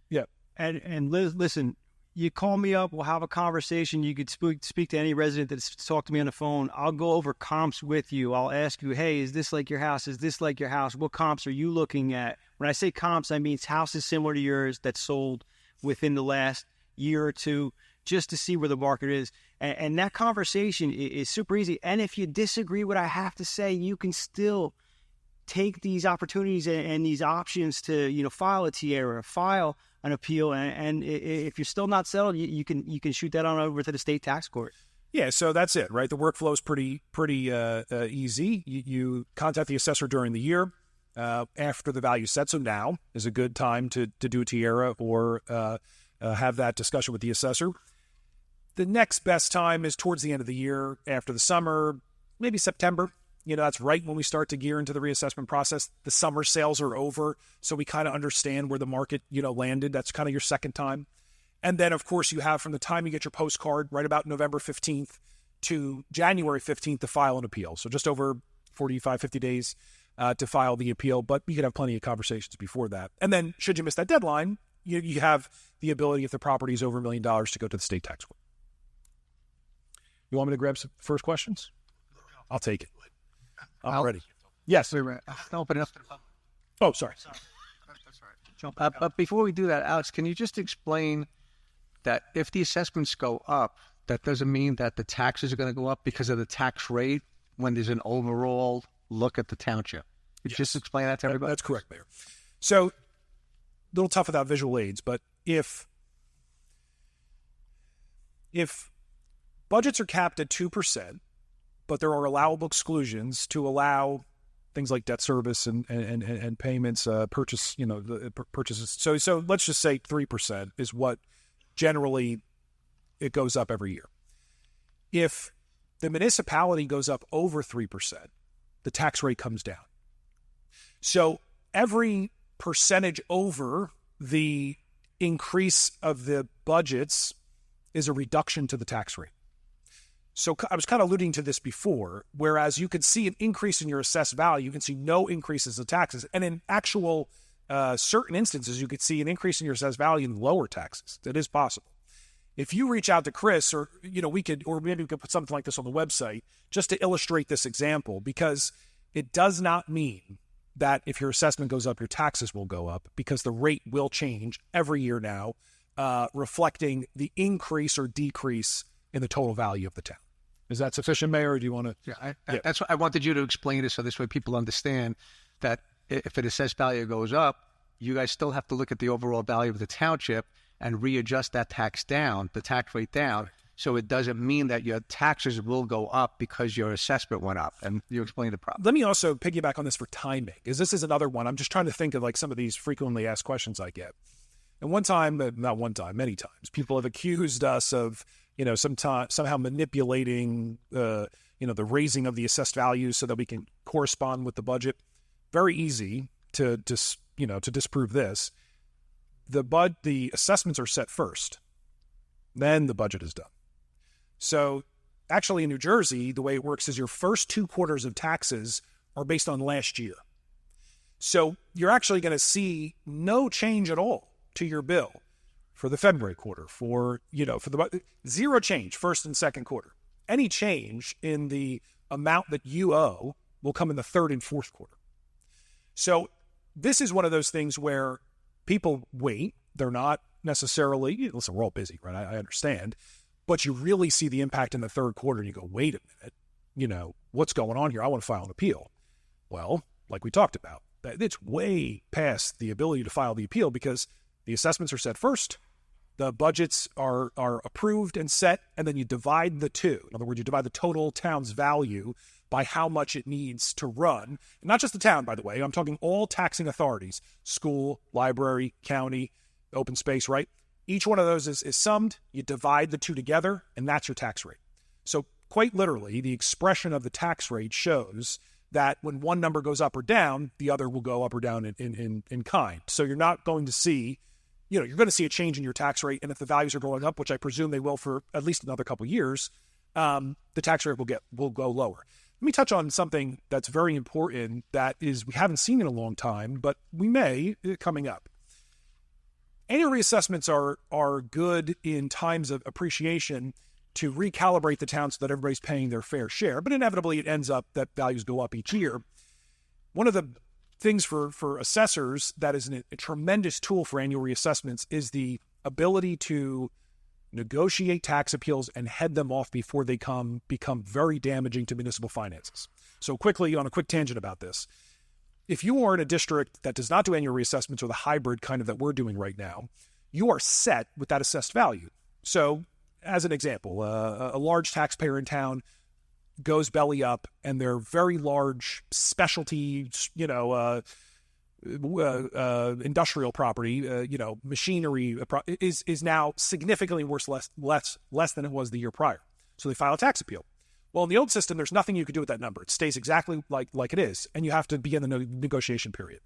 Yeah. And listen, you call me up, we'll have a conversation. You could speak to any resident that's talked to me on the phone. I'll go over comps with you. I'll ask you, hey, is this like your house? Is this like your house? What comps are you looking at? When I say comps, I mean houses similar to yours that sold within the last year or two, just to see where the market is. And that conversation is super easy. And if you disagree with what I have to say, you can still take these opportunities and these options to, file a Tierra, file an appeal. And if you're still not settled, you can shoot that on over to the state tax court. Yeah, so that's it, right? The workflow is pretty easy. You contact the assessor during the year after the value set. So now is a good time to do a Tierra or have that discussion with the assessor. The next best time is towards the end of the year, after the summer, maybe September. That's right when we start to gear into the reassessment process. The summer sales are over, so we kind of understand where the market, landed. That's kind of your second time. And then, of course, you have from the time you get your postcard, right about November 15th to January 15th to file an appeal. So just over 45, 50 days to file the appeal, but you can have plenty of conversations before that. And then, should you miss that deadline, you have the ability, if the property is over $1 million, to go to the state tax court. You want me to grab some first questions? I'll take it. I'm ready. Yes. Open it up to the public. Oh, sorry. That's all right. But before we do that, Alex, can you just explain that if the assessments go up, that doesn't mean that the taxes are going to go up because of the tax rate when there's an overall look at the township? Could you just explain that to everybody? That's correct, Mayor. So, a little tough without visual aids, but if budgets are capped at 2%, but there are allowable exclusions to allow things like debt service and payments, purchases. So let's just say 3% is what generally it goes up every year. If the municipality goes up over 3%, the tax rate comes down. So every percentage over the increase of the budgets is a reduction to the tax rate. So I was kind of alluding to this before, whereas you could see an increase in your assessed value, you can see no increases in taxes. And in actual certain instances, you could see an increase in your assessed value and lower taxes. That is possible. if you reach out to Chris, or maybe we could put something like this on the website just to illustrate this example, because it does not mean that if your assessment goes up, your taxes will go up, because the rate will change every year now, reflecting the increase or decrease in the total value of the town. Is that sufficient, Mayor, or do you want to? Yeah, that's what I wanted you to explain it, so this way people understand that if an assessed value goes up, you guys still have to look at the overall value of the township and readjust that tax down, the tax rate down. So it doesn't mean that your taxes will go up because your assessment went up. And you explained the problem. Let me also piggyback on this for timing, because this is another one. I'm just trying to think of like some of these frequently asked questions I get. And many times, people have accused us of, somehow manipulating, the raising of the assessed values so that we can correspond with the budget. Very easy to disprove this. The assessments are set first, then the budget is done. So actually in New Jersey, the way it works is your first 2 quarters of taxes are based on last year. So you're actually going to see no change at all to your bill for the February quarter, for the zero change first and second quarter. Any change in the amount that you owe will come in the third and fourth quarter. So this is one of those things where people wait. They're not necessarily, listen, we're all busy, right? I understand. But you really see the impact in the third quarter and you go, wait a minute, what's going on here? I want to file an appeal. Well, like we talked about, it's way past the ability to file the appeal because the assessments are set first, the budgets are approved and set, and then you divide the two. In other words, you divide the total town's value by how much it needs to run. And not just the town, by the way. I'm talking all taxing authorities, school, library, county, open space, right? Each one of those is summed, you divide the two together, and that's your tax rate. So quite literally, the expression of the tax rate shows that when one number goes up or down, the other will go up or down in kind. So you're not going to see, you're going to see a change in your tax rate, and if the values are going up, which I presume they will for at least another couple of years, the tax rate will go lower. Let me touch on something that's very important that is we haven't seen in a long time, but we may coming up. Annual reassessments are good in times of appreciation to recalibrate the town so that everybody's paying their fair share, but inevitably it ends up that values go up each year. One of the things for assessors that is a tremendous tool for annual reassessments is the ability to negotiate tax appeals and head them off before they become very damaging to municipal finances. So quickly, on a quick tangent about this, if you are in a district that does not do annual reassessments or the hybrid kind of that we're doing right now, you are set with that assessed value. So as an example, a large taxpayer in town goes belly up and their very large specialty, industrial property, machinery is now significantly less than it was the year prior. So they file a tax appeal. Well, in the old system, there's nothing you could do with that number. It stays exactly like it is, and you have to begin the negotiation period.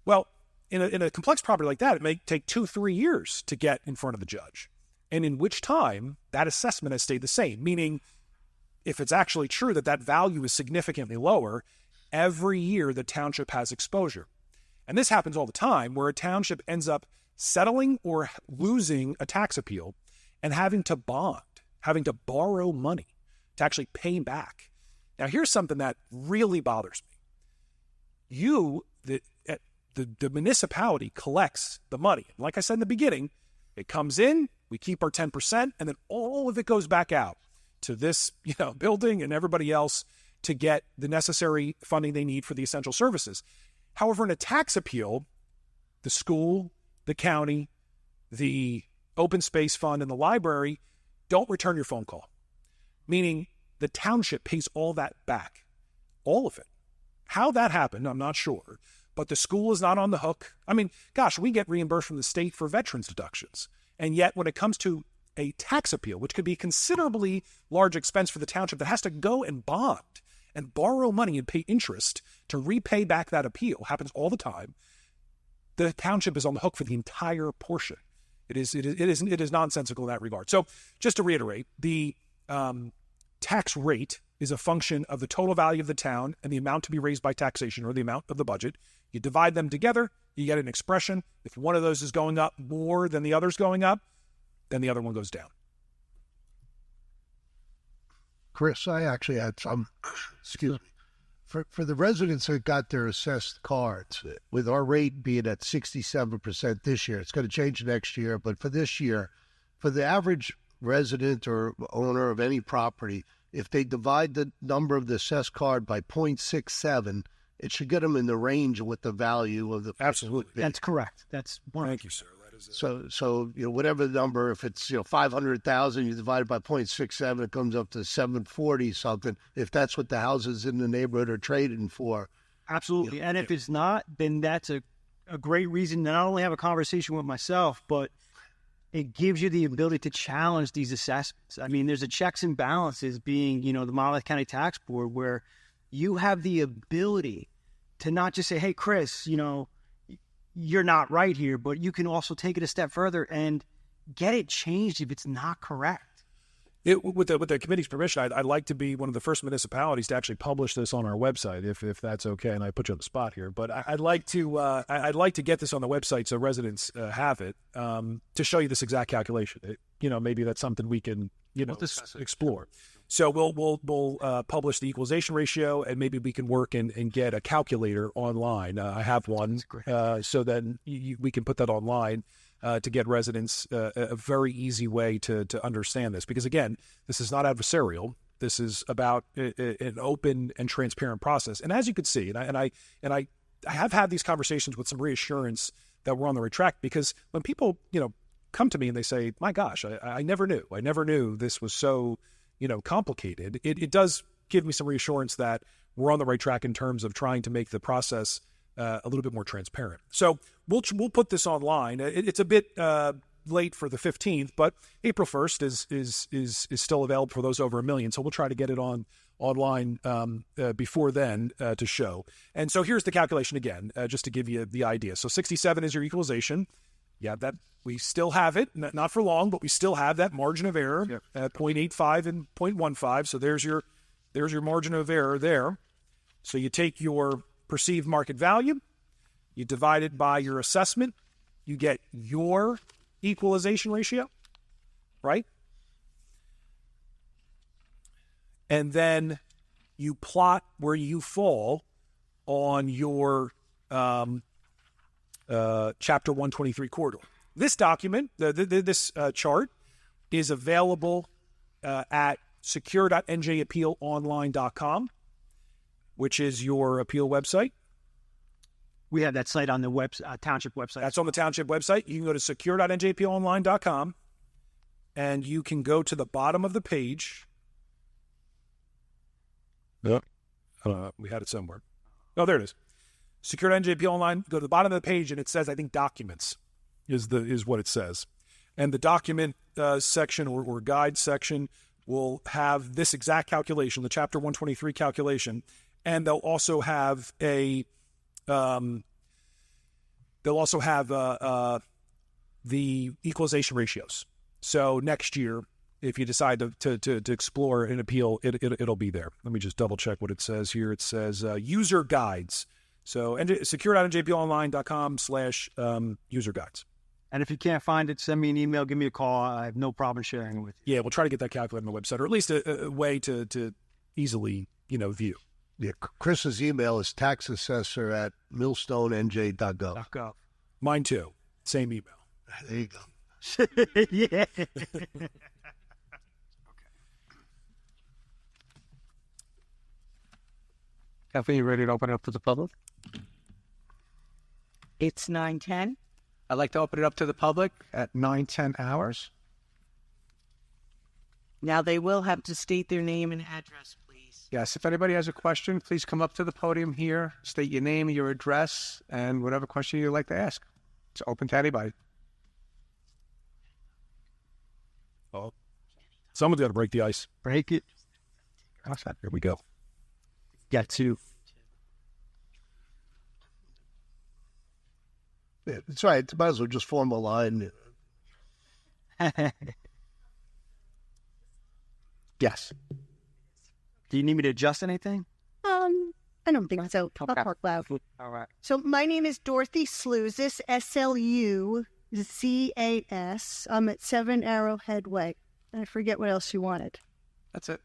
Well, in a complex property like that, it may take 2-3 years to get in front of the judge, and in which time that assessment has stayed the same, meaning if it's actually true that value is significantly lower, every year the township has exposure. And this happens all the time, where a township ends up settling or losing a tax appeal and having to borrow money to actually pay back. Now, here's something that really bothers me. The municipality collects the money. Like I said in the beginning, it comes in, we keep our 10%, and then all of it goes back out to this, building and everybody else to get the necessary funding they need for the essential services. However, in a tax appeal, the school, the county, the open space fund, and the library don't return your phone call. Meaning the township pays all that back, all of it. How that happened, I'm not sure, but the school is not on the hook. I mean, gosh, we get reimbursed from the state for veterans deductions. And yet when it comes to a tax appeal, which could be a considerably large expense for the township that has to go and bond and borrow money and pay interest to repay back that appeal, happens all the time, the township is on the hook for the entire portion. It is nonsensical in that regard. So just to reiterate, the tax rate is a function of the total value of the town and the amount to be raised by taxation, or the amount of the budget. You divide them together, you get an expression. If one of those is going up more than the others going up, then the other one goes down. Chris, I actually had some, excuse me, for the residents that got their assessed cards, with our rate being at 67% this year, it's going to change next year, but for this year, for the average resident or owner of any property, if they divide the number of the assessed card by 0.67, it should get them in the range of what the value of the Absolutely. That's correct. That's one. Thank you, sir. That is So whatever the number, if it's 500,000, you divide it by 0.67, it comes up to 740 something. If that's what the houses in the neighborhood are trading for, Absolutely. And if it's not, then that's a great reason to not only have a conversation with myself, but it gives you the ability to challenge these assessments. I mean, there's a checks and balances being, the Monmouth County Tax Board, where you have the ability to not just say, hey, Chris, you're not right here, but you can also take it a step further and get it changed if it's not correct. With the committee's permission, I'd like to be one of the first municipalities to actually publish this on our website, if that's okay. And I put you on the spot here, but I'd like to get this on the website so residents have it to show you this exact calculation. Maybe that's something we can explore. So we'll publish the equalization ratio, and maybe we can work and get a calculator online. I have one, so then we can put that online. To get residents a very easy way to understand this. Because, again, this is not adversarial. This is about an open and transparent process. And as you can see, and I have had these conversations with some reassurance that we're on the right track, because when people, come to me and they say, my gosh, I never knew. I never knew this was so, complicated. It does give me some reassurance that we're on the right track in terms of trying to make the process a little bit more transparent. So we'll put this online. It's a bit late for the 15th, but April 1st is still available for those over 1 million. So we'll try to get it online before then to show. And so here's the calculation again, just to give you the idea. So 67 is your equalization. Yeah, that we still have it, not for long, but we still have that margin of error at 0.85 and 0.15. So there's your margin of error there. So you take your perceived market value, you divide it by your assessment, you get your equalization ratio, right? And then you plot where you fall on your Chapter 123 corridor. This document, this chart, is available at secure.njappealonline.com, which is your appeal website. We have that site on the Township website. That's on the Township website. You can go to secure.njappealonline.com, and you can go to the bottom of the page. Yep. We had it somewhere. Oh, there it is. Secure.njp Online. Go to the bottom of the page, and it says, I think, documents is what it says. And the document section or guide section will have this exact calculation, the Chapter 123 calculation, and they'll also have the equalization ratios. So next year, if you decide to explore an appeal, it'll be there. Let me just double check what it says here. It says user guides. So secure.njpleonline.com/user guides. And if you can't find it, send me an email, give me a call. I have no problem sharing it with you. Yeah, we'll try to get that calculated on the website, or at least a way to easily view. Yeah, Chris's email is taxassessor@millstonenj.gov. Mine too. Same email. There you go. Yeah. Kathleen, you ready to open it up to the public? It's 9:10. I'd like to open it up to the public at 9:10 hours. Now they will have to state their name and address, please. Yes, if anybody has a question, please come up to the podium here, state your name, your address, and whatever question you'd like to ask. It's open to anybody. Oh, someone's got to break the ice. Break it. Here we go. Got to. Yeah, it's right. Might as well just form a line. Yes. Do you need me to adjust anything? I don't think so. I'll Okay. talk loud. All right. So my name is Dorothy Sluzis, SLU, ZAS. I'm at 7 Arrowhead Way. And I forget what else you wanted. That's it.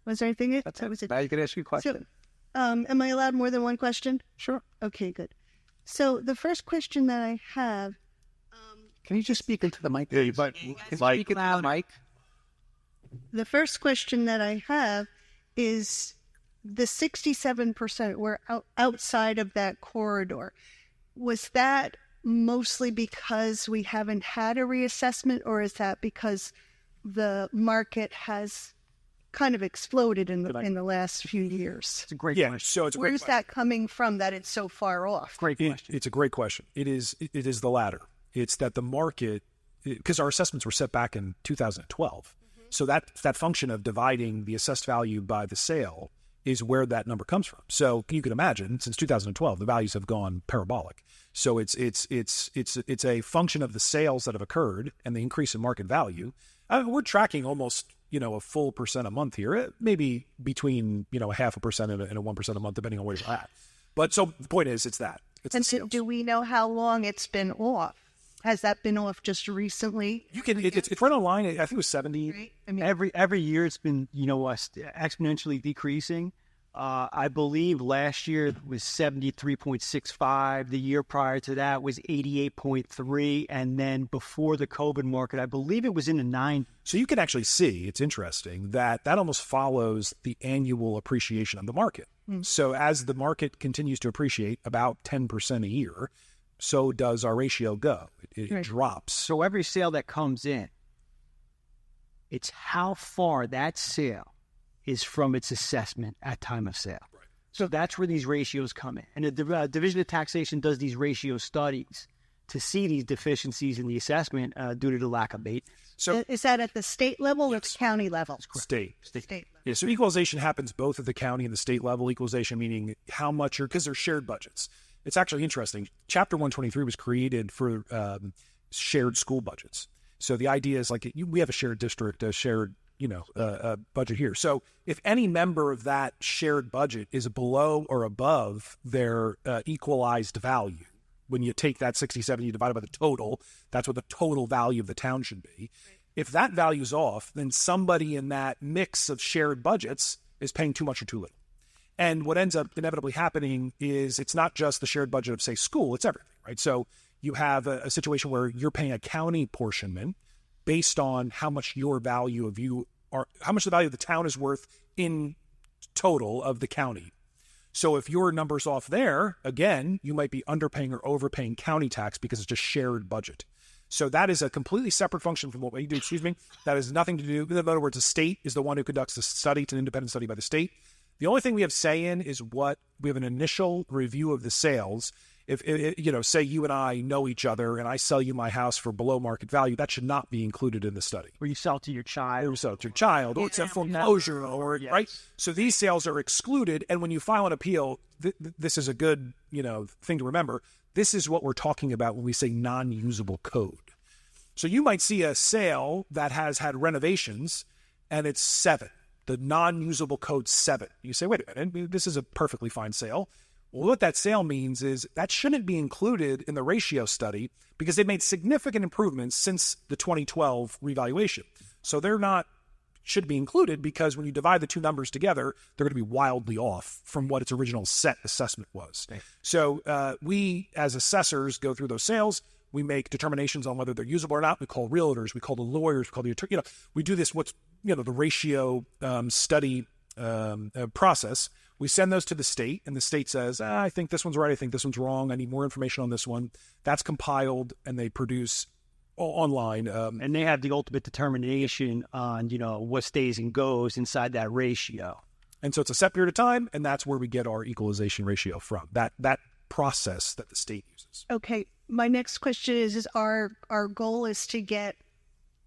Was there anything? That's that it. was it. Now you can ask your question. So, am I allowed more than one question? Sure. Okay, good. So the first question that I have, Can you just speak into the mic? Yeah, but Can you like speak into the mic? the first question that I have is the 67% were outside of that corridor. Was that mostly because we haven't had a reassessment, or is that because the market has kind of exploded in the last few years? It's a great Yeah, question. so it's a great Where's question. that coming from that it's so far off? Great question. It's a great question. It is the latter. It's that the market, because our assessments were set back in 2012. So that function of dividing the assessed value by the sale is where that number comes from. So you can imagine, since 2012, the values have gone parabolic. So it's a function of the sales that have occurred and the increase in market value. We're tracking almost a full percent a month here, maybe between a 0.5% and a 1% a month, depending on where you're at. But so the point is, it's that. It's And the sales. do we know how long it's been off? Has that been off just recently? You can. It's right online. I think it was 70. Right? I mean, Every year it's been, exponentially decreasing. I believe last year it was 73.65. The year prior to that was 88.3. And then before the COVID market, I believe it was in the 9. So you can actually see, it's interesting, that almost follows the annual appreciation of the market. So as the market continues to appreciate about 10% a year, so does our ratio go. It Right. drops. So every sale that comes in, it's how far that sale is from its assessment at time of sale. Right. So that's where these ratios come in. And the Division of Taxation does these ratio studies to see these deficiencies in the assessment due to the lack of maintenance. So is that at the state level or the county level? state. State level. Yeah, so equalization happens both at the county and the state level. Equalization meaning how much, because they're shared budgets. It's actually interesting. Chapter 123 was created for shared school budgets. So the idea is we have a shared district, a shared budget here. So if any member of that shared budget is below or above their equalized value, when you take that 67, you divide it by the total, that's what the total value of the town should be. Right. If that value's off, then somebody in that mix of shared budgets is paying too much or too little. And what ends up inevitably happening is it's not just the shared budget of, say, school, it's everything, right? So you have a situation where you're paying a county portionment based on how much how much the value of the town is worth in total of the county. So if your number's off there, again, you might be underpaying or overpaying county tax because it's just shared budget. So that is a completely separate function from what we do, That has nothing to do, in other words, the state is the one who conducts the study. It's an independent study by the state. The only thing we have say in is we have an initial review of the sales. If say you and I know each other and I sell you my house for below market value, that should not be included in the study. Or you sell to your child. Or sell to your child, or it's a foreclosure, right? So these sales are excluded. And when you file an appeal, this is a good thing to remember. This is what we're talking about when we say non-usable code. So you might see a sale that has had renovations and it's 7. The non-usable code 7. You say, wait a minute, this is a perfectly fine sale. Well, what that sale means is that shouldn't be included in the ratio study because they've made significant improvements since the 2012 revaluation. So should be included because when you divide the two numbers together, they're going to be wildly off from what its original set assessment was. Okay. So we, as assessors, go through those sales. We make determinations on whether they're usable or not. We call realtors, we call the lawyers, we call the attorney. We do this, the ratio study process. We send those to the state, and the state says, I think this one's right, I think this one's wrong, I need more information on this one. That's compiled, and they produce online. And they have the ultimate determination on, what stays and goes inside that ratio. And so it's a set period of time, and that's where we get our equalization ratio from, that process that the state uses. Okay, my next question is our goal is to get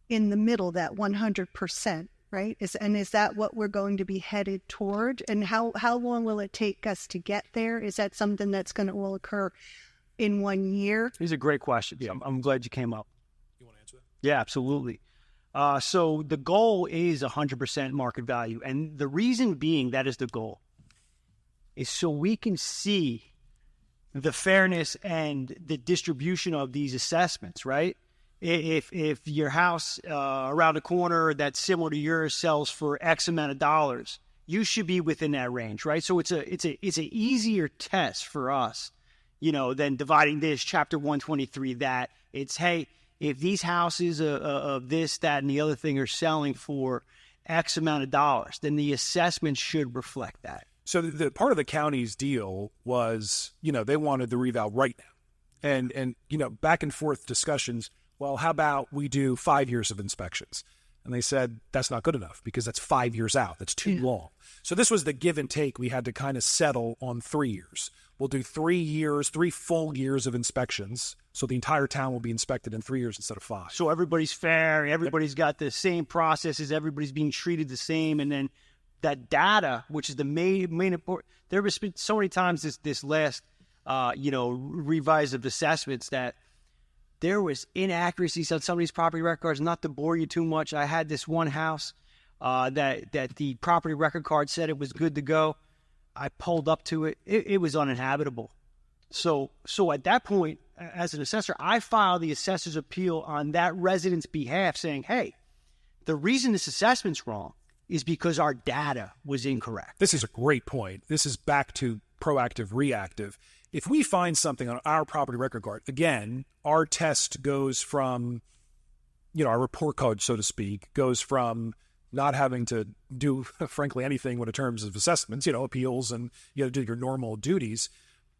in the middle, that 100%. Right? Is that what we're going to be headed toward? And how long will it take us to get there? Is that something that's will occur in 1 year? These are great questions. Yeah. I'm glad you came up. You want to answer that? Yeah, absolutely. So the goal is 100% market value. And the reason being that is the goal is so we can see the fairness and the distribution of these assessments, right? If your house around the corner that's similar to yours sells for X amount of dollars, you should be within that range, right? So it's an easier test for us, than dividing this chapter 123 that. It's, hey, if these houses of this, that, and the other thing are selling for X amount of dollars, then the assessment should reflect that. So the part of the county's deal was, they wanted the reval right now. And back and forth discussions, well, how about we do 5 years of inspections? And they said, that's not good enough because that's 5 years out. That's too long. So this was the give and take. We had to kind of settle on 3 years. We'll do 3 years, 3 full years of inspections. So the entire town will be inspected in 3 years instead of 5. So everybody's fair. Everybody's got the same processes. Everybody's being treated the same. And then that data, which is the main important. There has been so many times this last, revise of assessments that there was inaccuracies on some of these property records. Not to bore you too much, I had this one house that the property record card said it was good to go. I pulled up to it. It was uninhabitable. So at that point, as an assessor, I filed the assessor's appeal on that resident's behalf saying, hey, the reason this assessment's wrong is because our data was incorrect. This is a great point. This is back to proactive, reactive. If we find something on our property record card, again, our test goes from, our report card, so to speak, goes from not having to do, frankly, anything in terms of assessments, appeals, and you got to do your normal duties.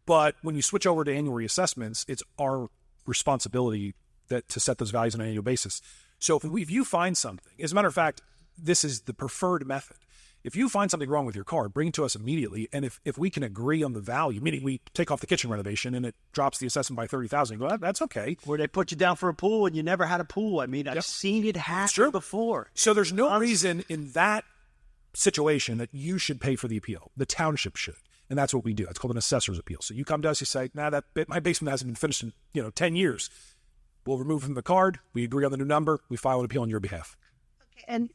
But when you switch over to annual reassessments, it's our responsibility to set those values on an annual basis. So if you find something, as a matter of fact, this is the preferred method. If you find something wrong with your card, bring it to us immediately. And if we can agree on the value, meaning we take off the kitchen renovation and it drops the assessment by $30,000, you go, that's okay. Where they put you down for a pool and you never had a pool. I mean, I've seen it happen before. So there's no reason in that situation that you should pay for the appeal. The township should. And that's what we do. It's called an assessor's appeal. So you come to us, you say, my basement hasn't been finished in 10 years. We'll remove from the card. We agree on the new number. We file an appeal on your behalf. Okay, and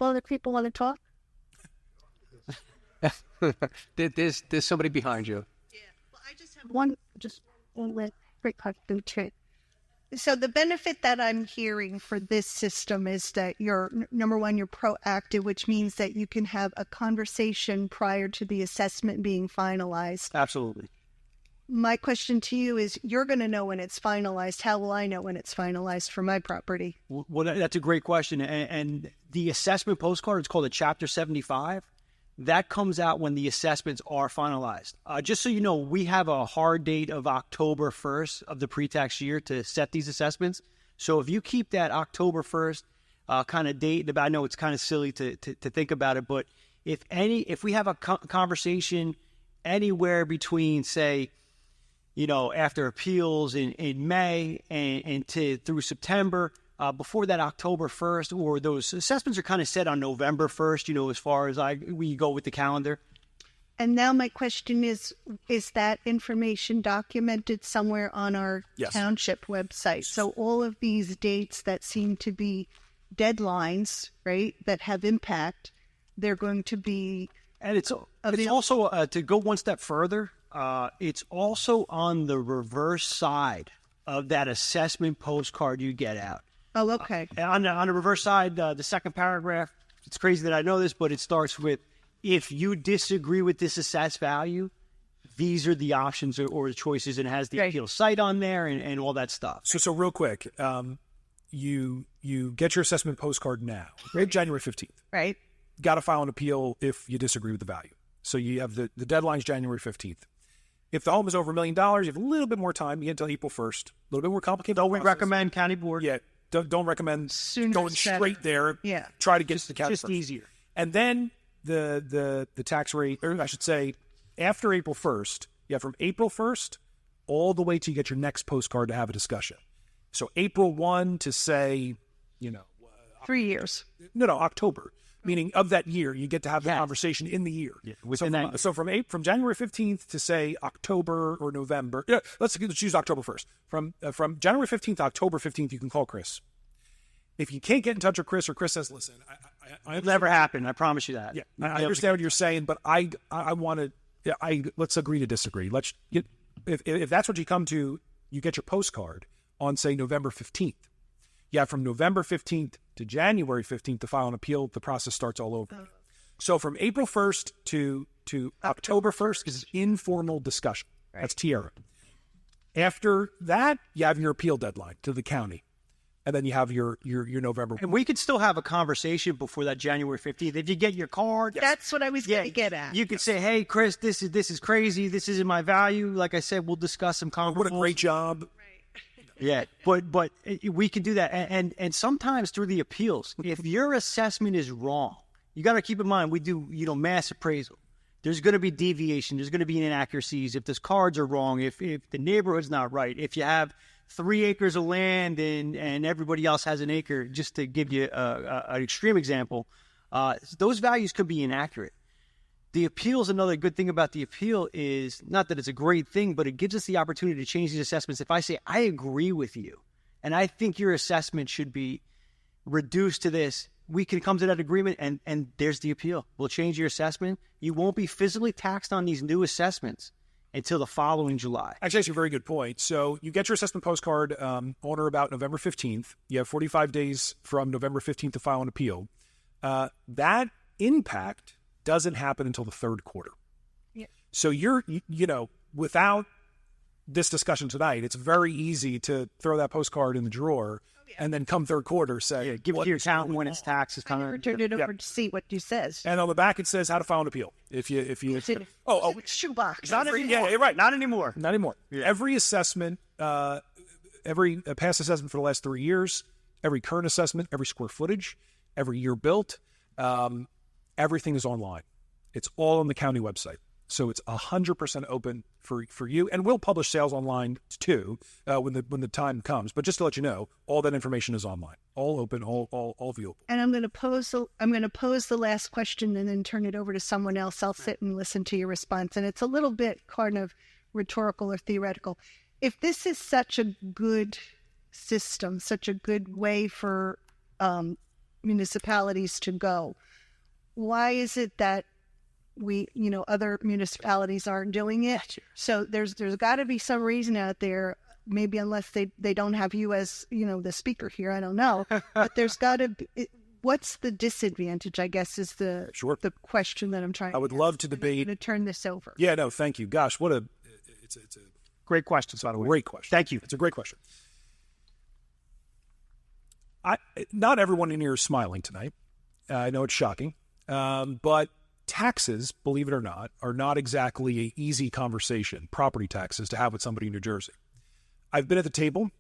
other people want to talk? There's somebody behind you. Yeah. Well, I just have one quick question. So the benefit that I'm hearing for this system is that you're, number one, you're proactive, which means that you can have a conversation prior to the assessment being finalized. Absolutely. My question to you is, you're going to know when it's finalized. How will I know when it's finalized for my property? Well, that's a great question. And the assessment postcard, it's called a Chapter 75. That comes out when the assessments are finalized. Just so you know, we have a hard date of October 1st of the pre-tax year to set these assessments. So if you keep that October 1st kind of date, I know it's kind of silly to think about it, but if we have a conversation anywhere between, say, after appeals in May and through September, before that October 1st, or those assessments are kind of set on November 1st, as far as we go with the calendar. And now my question is that information documented somewhere on our township website? So all of these dates that seem to be deadlines, right, that have impact, they're going to be... And it's also, to go one step further, it's also on the reverse side of that assessment postcard you get out. Oh, okay. On the reverse side, the second paragraph, it's crazy that I know this, but it starts with, if you disagree with this assessed value, these are the options or the choices, and it has the appeal site on there and all that stuff. So real quick, you get your assessment postcard now, right? January 15th. Right. Got to file an appeal if you disagree with the value. So you have the deadline's January 15th. If the home is over $1 million, you have a little bit more time. You get until April 1st. A little bit more complicated. Don't we recommend county board? Yeah. Don't recommend going straight there. Yeah. Try to get to the county just first. Easier. And then the tax rate, or I should say, after April 1st, you have from April 1st all the way till you get your next postcard to have a discussion. So April 1 to say, 3 years. No, October. Meaning of that year, you get to have the conversation in the year. Yeah, so from January 15th to say October or November. Yeah, let's choose October 1st. From January 15th to October 15th, you can call Chris. If you can't get in touch with Chris, or Chris says, "Listen, it'll never happen. I promise you that." Yeah, I understand what you're saying, but I want to. Let's agree to disagree. if that's what you come to, you get your postcard on, say, November 15th. You have from November 15th to January 15th to file an appeal. The process starts all over. So from April 1st to October 1st is informal discussion. That's Tierra. After that, you have your appeal deadline to the county. And then you have your November. And we could still have a conversation before that January 15th. If you get your card. That's what I was going to get at. You could say, hey, Chris, this is crazy. This isn't my value. Like I said, we'll discuss some comparables. What a great job. Yeah, but we can do that. And sometimes through the appeals, if your assessment is wrong, you got to keep in mind, we do, mass appraisal. There's going to be deviation. There's going to be inaccuracies. If those cards are wrong, if the neighborhood's not right, if you have 3 acres of land and everybody else has an acre, just to give you an extreme example, those values could be inaccurate. The appeal is another good thing about the appeal is not that it's a great thing, but it gives us the opportunity to change these assessments. If I say, I agree with you, and I think your assessment should be reduced to this, we can come to that agreement, and there's the appeal. We'll change your assessment. You won't be physically taxed on these new assessments until the following July. Actually, that's a very good point. So you get your assessment postcard on or about November 15th. You have 45 days from November 15th to file an appeal. That impact doesn't happen until the third quarter. Yeah. So you're, without this discussion tonight, it's very easy to throw that postcard in the drawer and then come third quarter say, give it to your accountant when it's taxes. I never turned it over to see what you says. And on the back it says how to file an appeal. If you It's in shoebox. Not anymore. Yeah, right. Not anymore. Not anymore. Yeah. Every assessment, every past assessment for the last 3 years, every current assessment, every square footage, every year built, everything is online. It's all on the county website. So it's 100% open for you. And we'll publish sales online too when the time comes. But just to let you know, all that information is online, all open, all viewable. And I'm going to pose the last question and then turn it over to someone else. I'll sit and listen to your response. And it's a little bit kind of rhetorical or theoretical. If this is such a good system, such a good way for municipalities to go, why is it that other municipalities aren't doing it? So there's got to be some reason out there, maybe unless they don't have you as, the speaker here, I don't know. But there's got to be, what's the disadvantage, I guess, is the question that I'm trying to I would love to debate. I'm going to turn this over. Yeah, no, thank you. Gosh, it's a great question, by the way. Great question. Thank you. It's a great question. Not everyone in here is smiling tonight. I know it's shocking. But taxes, believe it or not, are not exactly an easy conversation, property taxes, to have with somebody in New Jersey. I've been at the table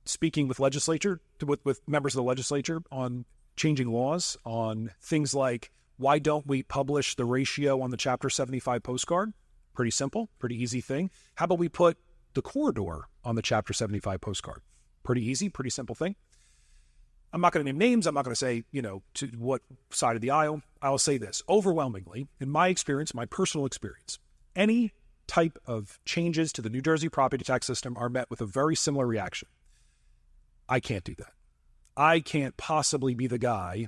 speaking with with members of the legislature on changing laws, on things like, why don't we publish the ratio on the Chapter 75 postcard? Pretty simple, pretty easy thing. How about we put the corridor on the Chapter 75 postcard? Pretty easy, pretty simple thing. I'm not going to name names. I'm not going to say, to what side of the aisle. I'll say this. Overwhelmingly, in my experience, my personal experience, any type of changes to the New Jersey property tax system are met with a very similar reaction. I can't do that. I can't possibly be the guy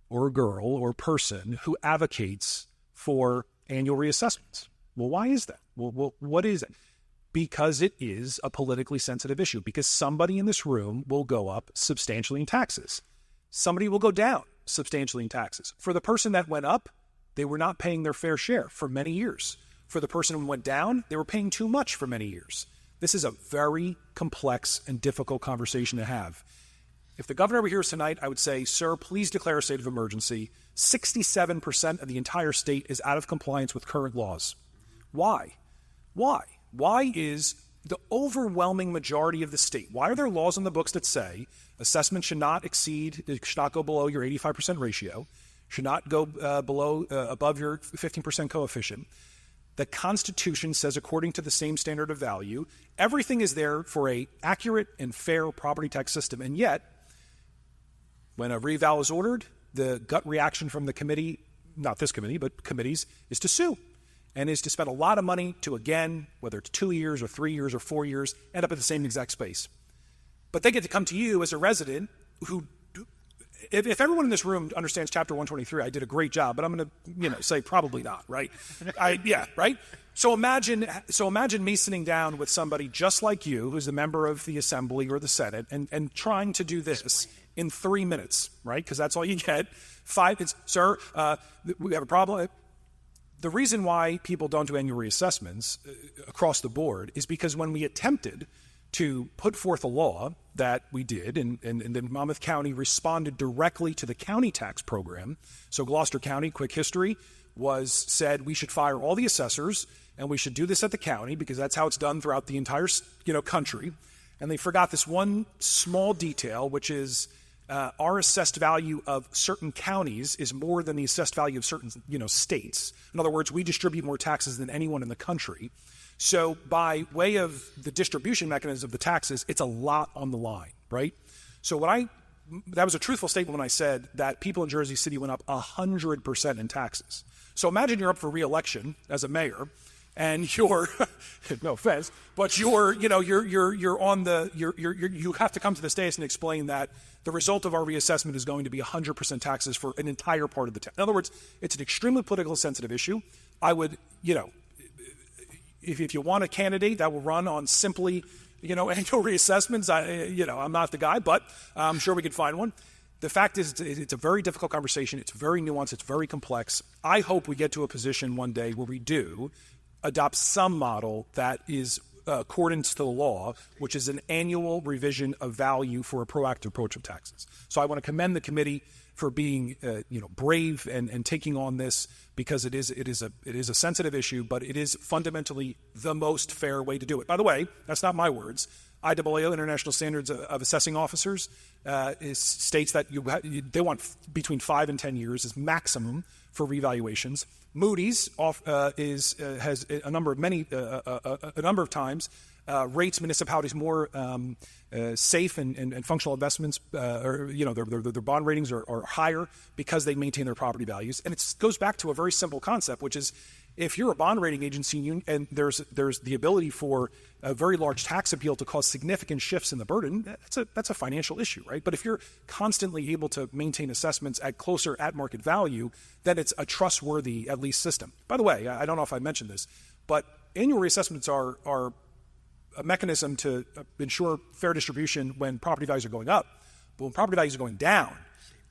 or girl or person who advocates for annual reassessments. Well, why is that? Well, what is it? Because it is a politically sensitive issue, because somebody in this room will go up substantially in taxes. Somebody will go down substantially in taxes. For the person that went up, they were not paying their fair share for many years. For the person who went down, they were paying too much for many years. This is a very complex and difficult conversation to have. If the governor were here tonight, I would say, sir, please declare a state of emergency. 67% of the entire state is out of compliance with current laws. Why? Why is the overwhelming majority of the state, why are there laws in the books that say assessment should not go below your 85% ratio, should not go above your 15% coefficient? The Constitution says, according to the same standard of value, everything is there for a accurate and fair property tax system. And yet, when a reval is ordered, the gut reaction from the committee, not this committee, but committees, is to sue. And is to spend a lot of money to, again, whether it's 2 years or 3 years or 4 years, end up at the same exact space. But they get to come to you as a resident who if everyone in this room understands Chapter 123, I did a great job, but I'm going to, say probably not, right? Right? So imagine me sitting down with somebody just like you, who's a member of the Assembly or the Senate, and trying to do this in 3 minutes, right? Because that's all you get. Sir, we have a problem. The reason why people don't do annual reassessments across the board is because when we attempted to put forth a law that we did, and then Monmouth County responded directly to the county tax program. So Gloucester County, quick history, said we should fire all the assessors and we should do this at the county because that's how it's done throughout the entire country. And they forgot this one small detail, which is our assessed value of certain counties is more than the assessed value of certain states. In other words, we distribute more taxes than anyone in the country. So by way of the distribution mechanism of the taxes, it's a lot on the line, right? So that was a truthful statement when I said that people in Jersey City went up 100% in taxes. So imagine you're up for re-election as a mayor, and you're no offense, but you have to come to the dais and explain that the result of our reassessment is going to be 100% taxes for an entire part of the town. In other words, it's an extremely politically sensitive issue. I would, if you want a candidate that will run on simply, annual reassessments, I'm not the guy, but I'm sure we could find one. The fact is, it's a very difficult conversation. It's very nuanced. It's very complex. I hope we get to a position one day where we do adopt some model that is accordance to the law, which is an annual revision of value for a proactive approach of taxes. So I want to commend the committee for being, brave and taking on this, because it is a sensitive issue, but it is fundamentally the most fair way to do it. By the way, that's not my words. IAAO, International Standards of Assessing Officers, states that they want between 5 and 10 years is maximum for revaluations. Moody's has a number of times rates municipalities more safe and functional investments, their bond ratings are higher because they maintain their property values. And it goes back to a very simple concept, which is if you're a bond rating agency and there's the ability for a very large tax appeal to cause significant shifts in the burden, that's a financial issue, right? But if you're constantly able to maintain assessments at closer at market value, then it's a trustworthy, at least, system. By the way, I don't know if I mentioned this, but annual reassessments are a mechanism to ensure fair distribution when property values are going up. But when property values are going down,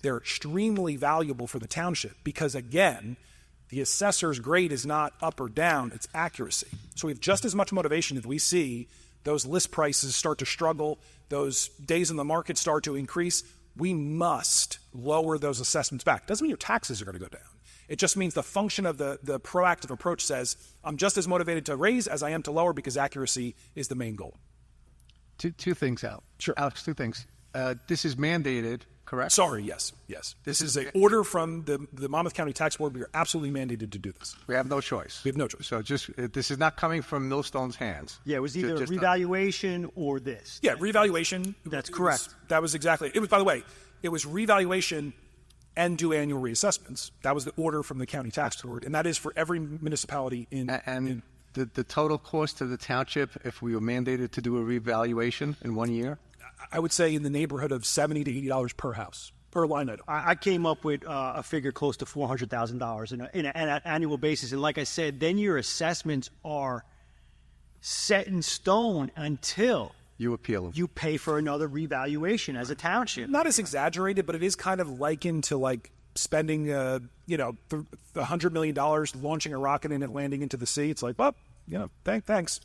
they're extremely valuable for the township because, again, the assessor's grade is not up or down, it's accuracy. So we have just as much motivation if we see those list prices start to struggle, those days in the market start to increase, we must lower those assessments back. Doesn't mean your taxes are going to go down. It just means the function of the proactive approach says, I'm just as motivated to raise as I am to lower because accuracy is the main goal. Two things, Al. Sure. Alex, two things. This is mandated, correct? Sorry, yes. This is an order from the Monmouth County Tax Board. We are absolutely mandated to do this. We have no choice. We have no choice. So this is not coming from Millstone's hands. Yeah, it was either revaluation or this. Yeah, revaluation. That's correct. That was exactly. It was, by the way, it was revaluation and do annual reassessments. That was the order from the county tax board, and that is for every municipality in. The total cost to the township if we were mandated to do a revaluation in 1 year? I would say in the neighborhood of $70 to $80 per house, per line item. I came up with a figure close to $400,000 in an annual basis. And like I said, then your assessments are set in stone until you appeal them. You pay for another revaluation as a township. Not as exaggerated, but it is kind of likened to like spending, $100 million launching a rocket and it landing into the sea. It's like, well, thanks.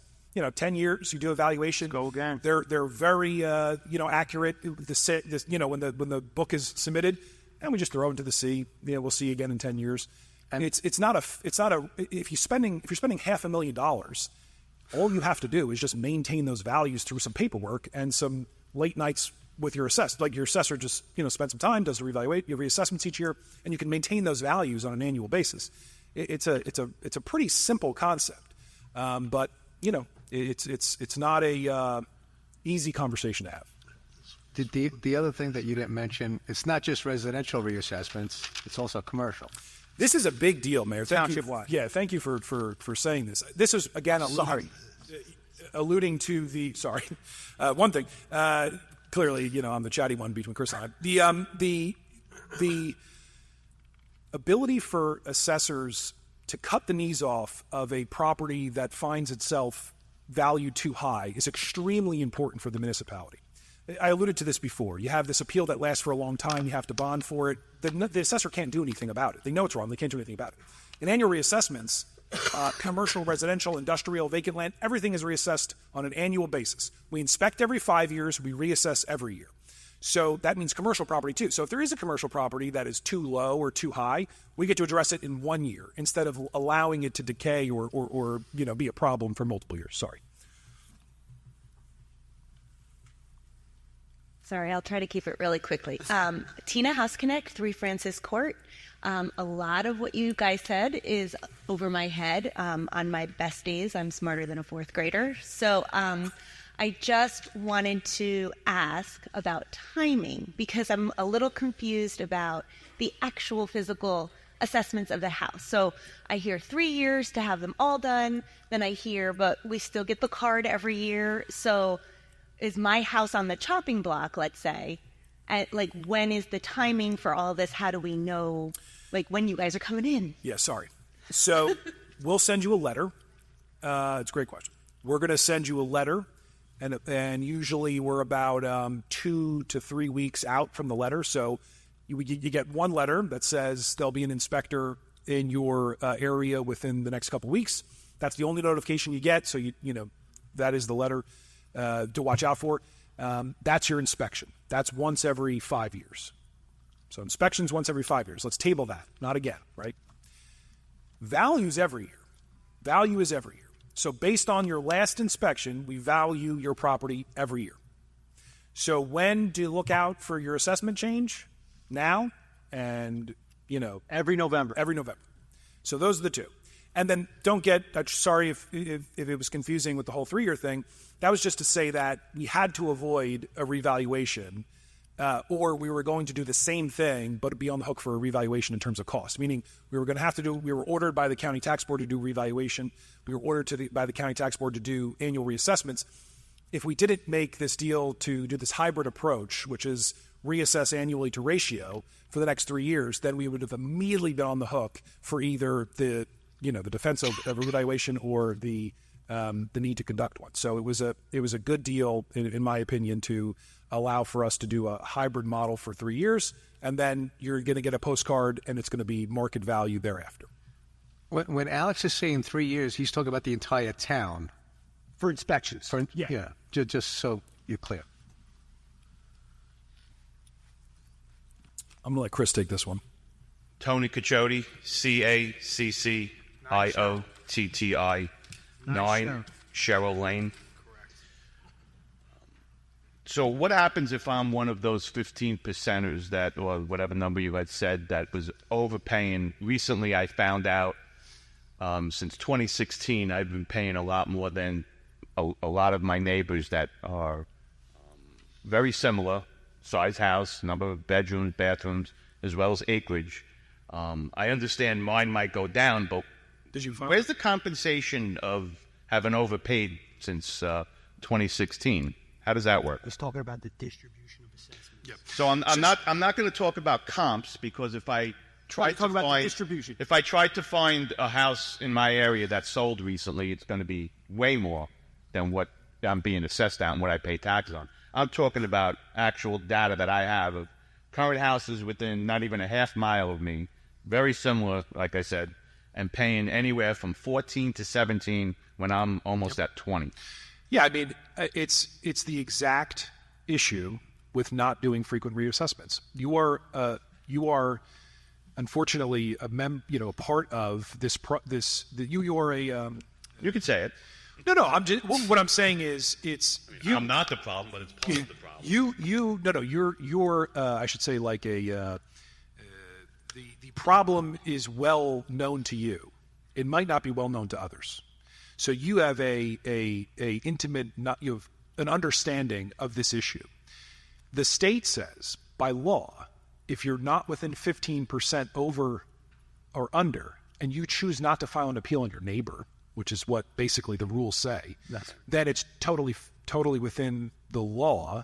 10 years, you do evaluation. Go again. They're very, accurate. When the book is submitted, and we just throw it into the sea. We'll see you again in 10 years. And if you're spending $500,000, all you have to do is just maintain those values through some paperwork and some late nights with your assessor. Like your assessor just, spend some time, does the reassessments each year, and you can maintain those values on an annual basis. It's a pretty simple concept, but it's not a easy conversation to have. The other thing that you didn't mention, it's not just residential reassessments; it's also commercial. This is a big deal, Mayor. Township-wide. Yeah, thank you for saying this. This is again alluding to the one thing. Clearly, I'm the chatty one between Chris and I. the ability for assessors to cut the knees off of a property that finds itself valued too high is extremely important for the municipality. I alluded to this before. You have this appeal that lasts for a long time. You have to bond for it. The assessor can't do anything about it. They know it's wrong. They can't do anything about it. In annual reassessments, commercial, residential, industrial, vacant land, everything is reassessed on an annual basis. We inspect every 5 years. We reassess every year. So that means commercial property too. So if there is a commercial property that is too low or too high, we get to address it in 1 year instead of allowing it to decay or be a problem for multiple years. Sorry. Sorry, I'll try to keep it really quickly. Tina House Connect, 3 Francis Court. A lot of what you guys said is over my head. On my best days, I'm smarter than a 4th grader. So I just wanted to ask about timing because I'm a little confused about the actual physical assessments of the house. So I hear 3 years to have them all done. Then I hear, but we still get the card every year. So is my house on the chopping block, let's say, when is the timing for all this? How do we know, when you guys are coming in? Yeah, sorry. So we'll send you a letter. It's a great question. We're going to send you a letter, and usually we're about 2 to 3 weeks out from the letter. So you get one letter that says there'll be an inspector in your area within the next couple weeks. That's the only notification you get. So that is the letter to watch out for. That's your inspection. That's once every 5 years. So inspections once every 5 years. Let's table that. Not again, right? Values every year. Value is every year. So based on your last inspection, we value your property every year. So when do you look out for your assessment change? Now and, every November. Every November. So those are the two. And then don't get, sorry if it was confusing with the whole 3-year thing. That was just to say that we had to avoid a revaluation or we were going to do the same thing but be on the hook for a revaluation in terms of cost. Meaning we were going to have to we were ordered by the county tax board to do revaluation. We were ordered by the county tax board to do annual reassessments. If we didn't make this deal to do this hybrid approach, which is reassess annually to ratio for the next 3 years, then we would have immediately been on the hook for either the defense of revaluation or the need to conduct one. So it was a good deal, in my opinion, to allow for us to do a hybrid model for 3 years, and then you're going to get a postcard, and it's going to be market value thereafter. When Alex is saying 3 years, he's talking about the entire town. For inspections. Yeah. Just so you're clear. I'm going to let Chris take this one. Tony Caccioti, Cacciotti, 9 Cheryl Lane. Correct. So what happens if I'm one of those 15%ers that, or whatever number you had said, that was overpaying? Recently I found out since 2016 I've been paying a lot more than a lot of my neighbors that are very similar, size house, number of bedrooms, bathrooms, as well as acreage. I understand mine might go down, but where's the compensation of having overpaid since 2016? How does that work? Let's talk about the distribution of assessments. Yep. So I'm not going to talk about comps, because if I try to find a house in my area that sold recently, it's going to be way more than what I'm being assessed at and what I pay taxes on. I'm talking about actual data that I have of current houses within not even a half mile of me, very similar, like I said, and paying anywhere from 14 to 17 when I'm almost at 20. Yeah, I mean, it's the exact issue with not doing frequent reassessments. You are unfortunately a part of this. You are a. You could say it. No. What I'm saying is, it's you. I'm not the problem, but it's part of the problem. You're. I should say, like the problem is well known to you. It might not be well known to others. So you have you have an understanding of this issue. The state says by law, if you're not within 15% over or under, and you choose not to file an appeal on your neighbor, which is what basically the rules say, then it's totally within the law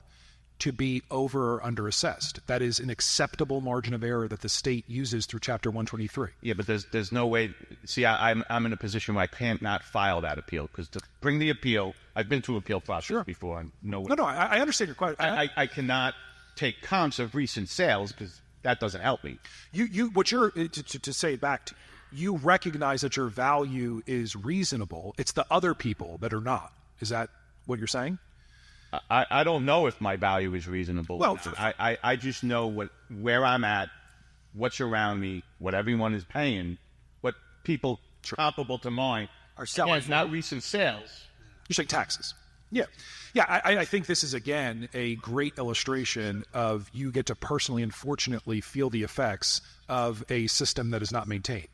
to be over or under assessed. That is an acceptable margin of error that the state uses through Chapter 123. Yeah, but there's no way. See, I'm in a position where I can't not file that appeal, because to bring the appeal, I've been through appeal process before. I understand your question. I cannot take comps of recent sales because that doesn't help me. To say it back to you, recognize that your value is reasonable. It's the other people that are not. Is that what you're saying? I don't know if my value is reasonable. Well, I just know where I'm at, what's around me, what everyone is paying, what people comparable to mine are selling. Again, not recent sales. You're saying taxes. Yeah. I think this is, again, a great illustration of you get to personally, unfortunately, feel the effects of a system that is not maintained.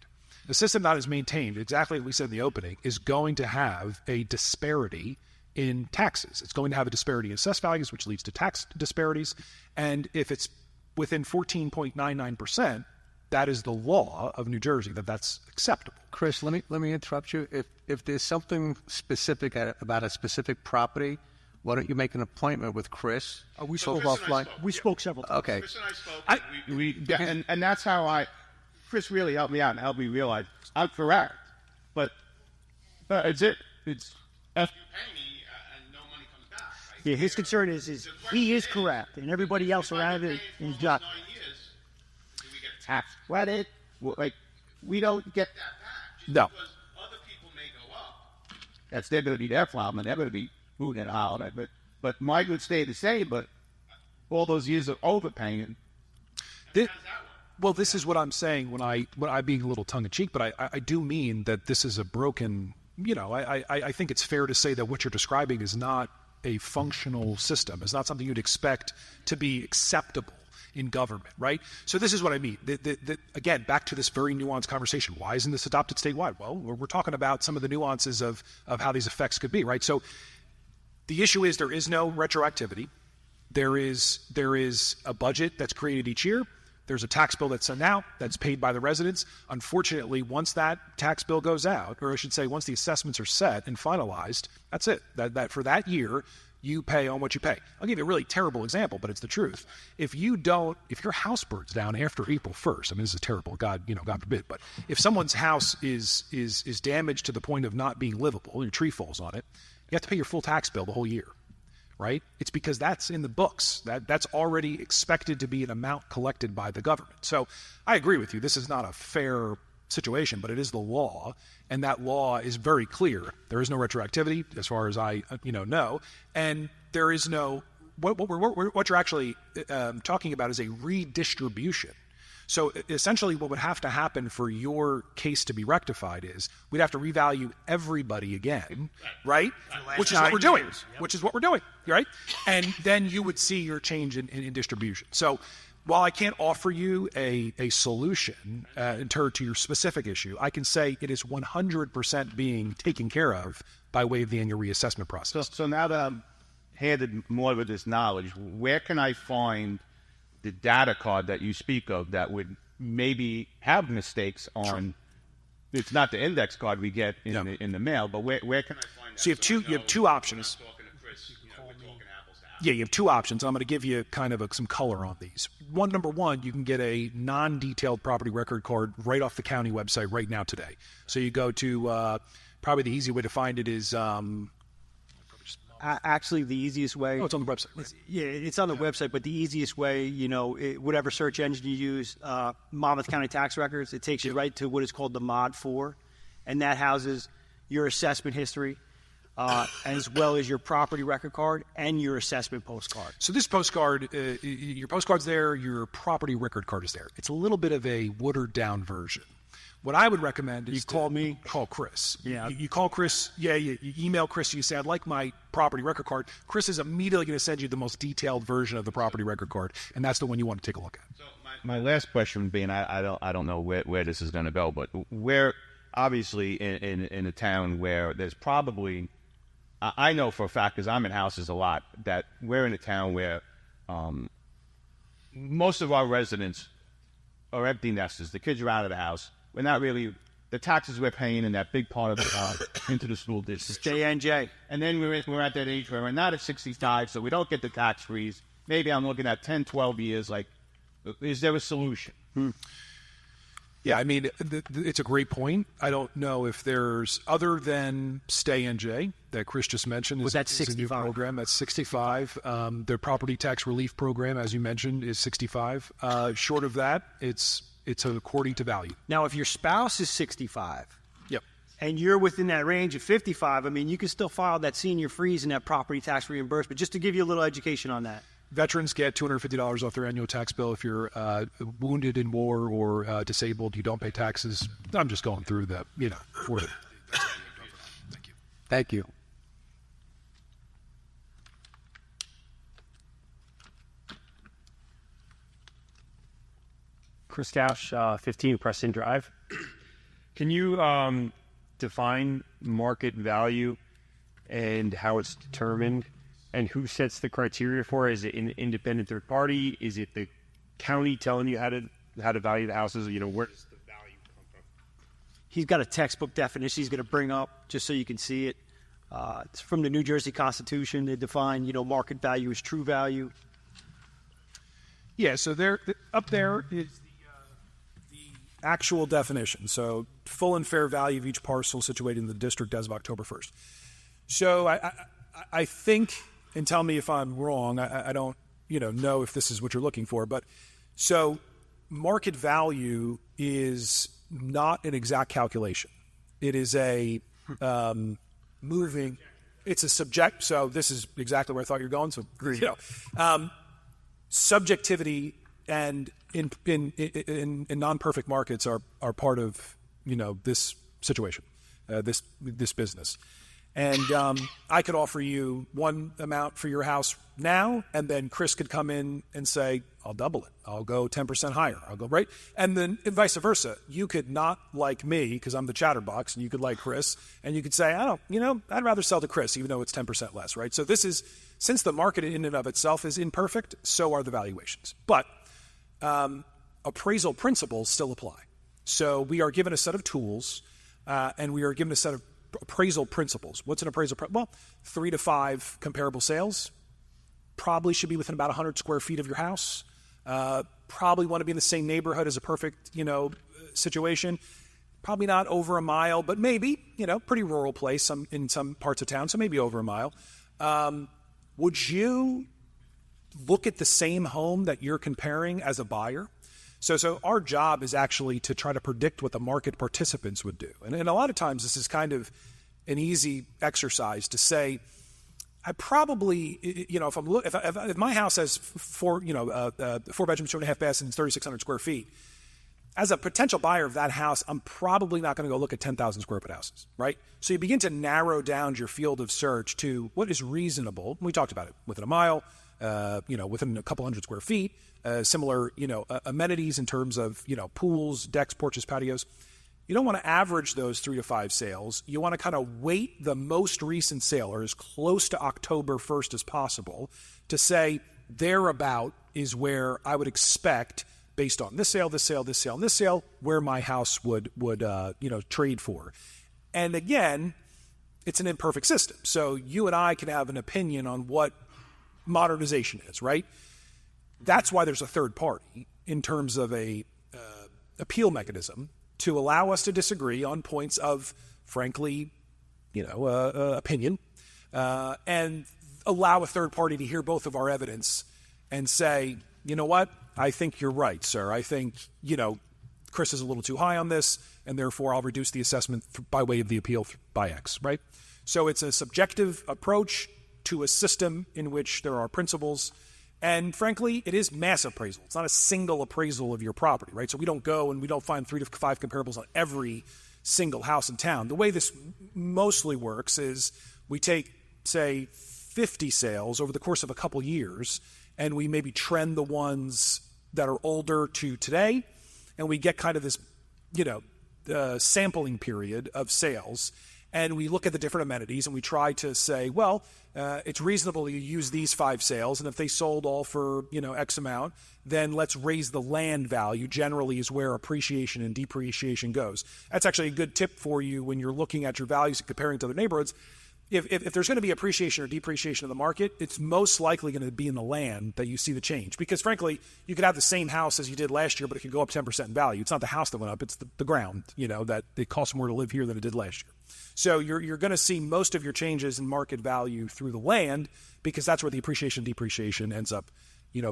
The system that is maintained, exactly what we said in the opening, is going to have a disparity in taxes. It's going to have a disparity in assessed values, which leads to tax disparities. And if it's within 14.99%, that is the law of New Jersey, that's acceptable. Chris, let me interrupt you. If there's something specific about a specific property, why don't you make an appointment with Chris? We spoke offline. We spoke several times. Okay. Chris and I spoke. And that's how Chris really helped me out and helped me realize I'm correct. But it's it. It's F. Yeah, his concern is he is correct, and everybody else around it is not. Tax credit, we don't get that back. No. Because other people may go up. That's they're going to be their problem, and they're going to be moving it out. But mine would stay the same. But all those years of overpaying. This is what I'm saying when I'm being a little tongue in cheek, but I do mean that this is a broken. I think it's fair to say that what you're describing is not a functional system. It's not something you'd expect to be acceptable in government, right? So this is what I mean. Again, back to this very nuanced conversation. Why isn't this adopted statewide? Well, we're talking about some of the nuances of how these effects could be, right? So the issue is there is no retroactivity. There is a budget that's created each year. There's a tax bill that's sent out that's paid by the residents. Unfortunately, once that tax bill goes out, or I should say once the assessments are set and finalized, that's it. That for that year, you pay on what you pay. I'll give you a really terrible example, but it's the truth. If your house burns down after April 1st, I mean, this is terrible, God forbid, but if someone's house is damaged to the point of not being livable, your tree falls on it, you have to pay your full tax bill the whole year. Right? It's because that's in the books. That's already expected to be an amount collected by the government. So I agree with you. This is not a fair situation, but it is the law, and that law is very clear. There is no retroactivity, as far as I know, and there is no what you're actually talking about is a redistribution. So essentially what would have to happen for your case to be rectified is we'd have to revalue everybody again, right? Which is what we're doing. Which is what we're doing, right? And then you would see your change in distribution. So while I can't offer you a solution to your specific issue, I can say it is 100% being taken care of by way of the annual reassessment process. So now that I'm handed more of this knowledge, where can I find the data card that you speak of that would maybe have mistakes on? Sure. It's not the index card we get in the mail, but where can I find that? So you have two options. Yeah, you have two options. I'm going to give you kind of some color on these. Number one, you can get a non-detailed property record card right off the county website right now today. So you go to probably the easy way to find it is. Actually, the easiest way. Oh, it's on the website. It's on the website, but the easiest way, whatever search engine you use, Monmouth County Tax Records, it takes you right to what is called the Mod 4, and that houses your assessment history, as well as your property record card and your assessment postcard. So this postcard, your postcard's there, your property record card is there. It's a little bit of a watered-down version. What I would recommend is call Chris. Yeah. You call Chris. Yeah, you email Chris. You say, I'd like my property record card. Chris is immediately going to send you the most detailed version of the property record card, and that's the one you want to take a look at. So my last question being, I don't know where this is going to go, but where, obviously, in a town where there's probably, I know for a fact, because I'm in houses a lot, that we're in a town where most of our residents are empty nesters. The kids are out of the house. We're not really, the taxes we're paying in that big part of the into the school district. JNJ. And then we're at that age where we're not at 65, so we don't get the tax freeze. maybe I'm looking at 10, 12 years. Like, is there a solution? Yeah, I mean, it's a great point. I don't know if there's, other than Stay NJ that Chris just mentioned, Was that is a new 65? program. That's 65. Their property tax relief program, as you mentioned, is 65. Short of that, it's according to value. Now, if your spouse is 65, Yep. and you're within that range of 55, I mean, you can still file that senior freeze and that property tax reimbursement, just to give you a little education on that. Veterans get $250 off their annual tax bill. If you're wounded in war or disabled, you don't pay taxes. I'm just going through the, for the. Thank you. Thank you. Chris Couch, 15 Preston Drive. Can you define market value and how it's determined, and who sets the criteria for it? Is it an independent third party? Is it the county telling you how to value the houses? Where does the value come from? He's got a textbook definition he's going to bring up just so you can see it. It's from the New Jersey Constitution. They define, market value as true value. Yeah, so up there is the actual definition. So full and fair value of each parcel situated in the district as of October 1st. So I think, and tell me if I'm wrong, I don't know if this is what you're looking for, but so market value is not an exact calculation. It is a it's a subject. So this is exactly where I thought you were going. So subjectivity and in non-perfect markets are part of this situation, this business. And I could offer you one amount for your house now, and then Chris could come in and say, I'll double it. I'll go 10% higher. I'll go, right? And then vice versa. You could not like me because I'm the chatterbox, and you could like Chris, and you could say, I'd rather sell to Chris, even though it's 10% less, right? So this is, since the market in and of itself is imperfect, so are the valuations. But appraisal principles still apply. So we are given a set of tools, and we are given a set of appraisal principles. What's an appraisal? Well, 3 to 5 comparable sales. Probably should be within about 100 square feet of your house. Probably want to be in the same neighborhood as a perfect, situation. Probably not over a mile, but maybe, pretty rural place in some parts of town, so maybe over a mile. Would you look at the same home that you're comparing as a buyer? So our job is actually to try to predict what the market participants would do. And a lot of times this is kind of an easy exercise to say, I probably, if my house has 4 bedrooms, 2.5 baths, and 3,600 square feet, as a potential buyer of that house, I'm probably not going to go look at 10,000 square foot houses, right? So you begin to narrow down your field of search to what is reasonable. We talked about it, within a mile, within a couple hundred square feet, similar, amenities in terms of, pools, decks, porches, patios. You don't want to average those 3 to 5 sales. You want to kind of weight the most recent sale, or as close to October 1st as possible, to say thereabout is where I would expect, based on this sale, this sale, this sale, and this sale, where my house would trade for. And again, it's an imperfect system. So you and I can have an opinion on what modernization is, right? That's why there's a third party in terms of a appeal mechanism to allow us to disagree on points of, frankly, opinion, and allow a third party to hear both of our evidence and say, you know what, I think you're right, sir. I think, Chris is a little too high on this, and therefore I'll reduce the assessment by way of the appeal by X, right? So it's a subjective approach to a system in which there are principles. And frankly, it is mass appraisal. It's not a single appraisal of your property, right? So we don't go and we don't find 3 to 5 comparables on every single house in town. The way this mostly works is we take, say, 50 sales over the course of a couple years, and we maybe trend the ones that are older to today, and we get kind of this, sampling period of sales. And we look at the different amenities and we try to say, well, it's reasonable to use these 5 sales. And if they sold all for, X amount, then let's raise the land value, generally is where appreciation and depreciation goes. That's actually a good tip for you when you're looking at your values and comparing to other neighborhoods. if there's going to be appreciation or depreciation of the market, it's most likely going to be in the land that you see the change. Because frankly, you could have the same house as you did last year, but it could go up 10% in value. It's not the house that went up; it's the ground. That it costs more to live here than it did last year. So you're going to see most of your changes in market value through the land because that's where the appreciation depreciation ends up,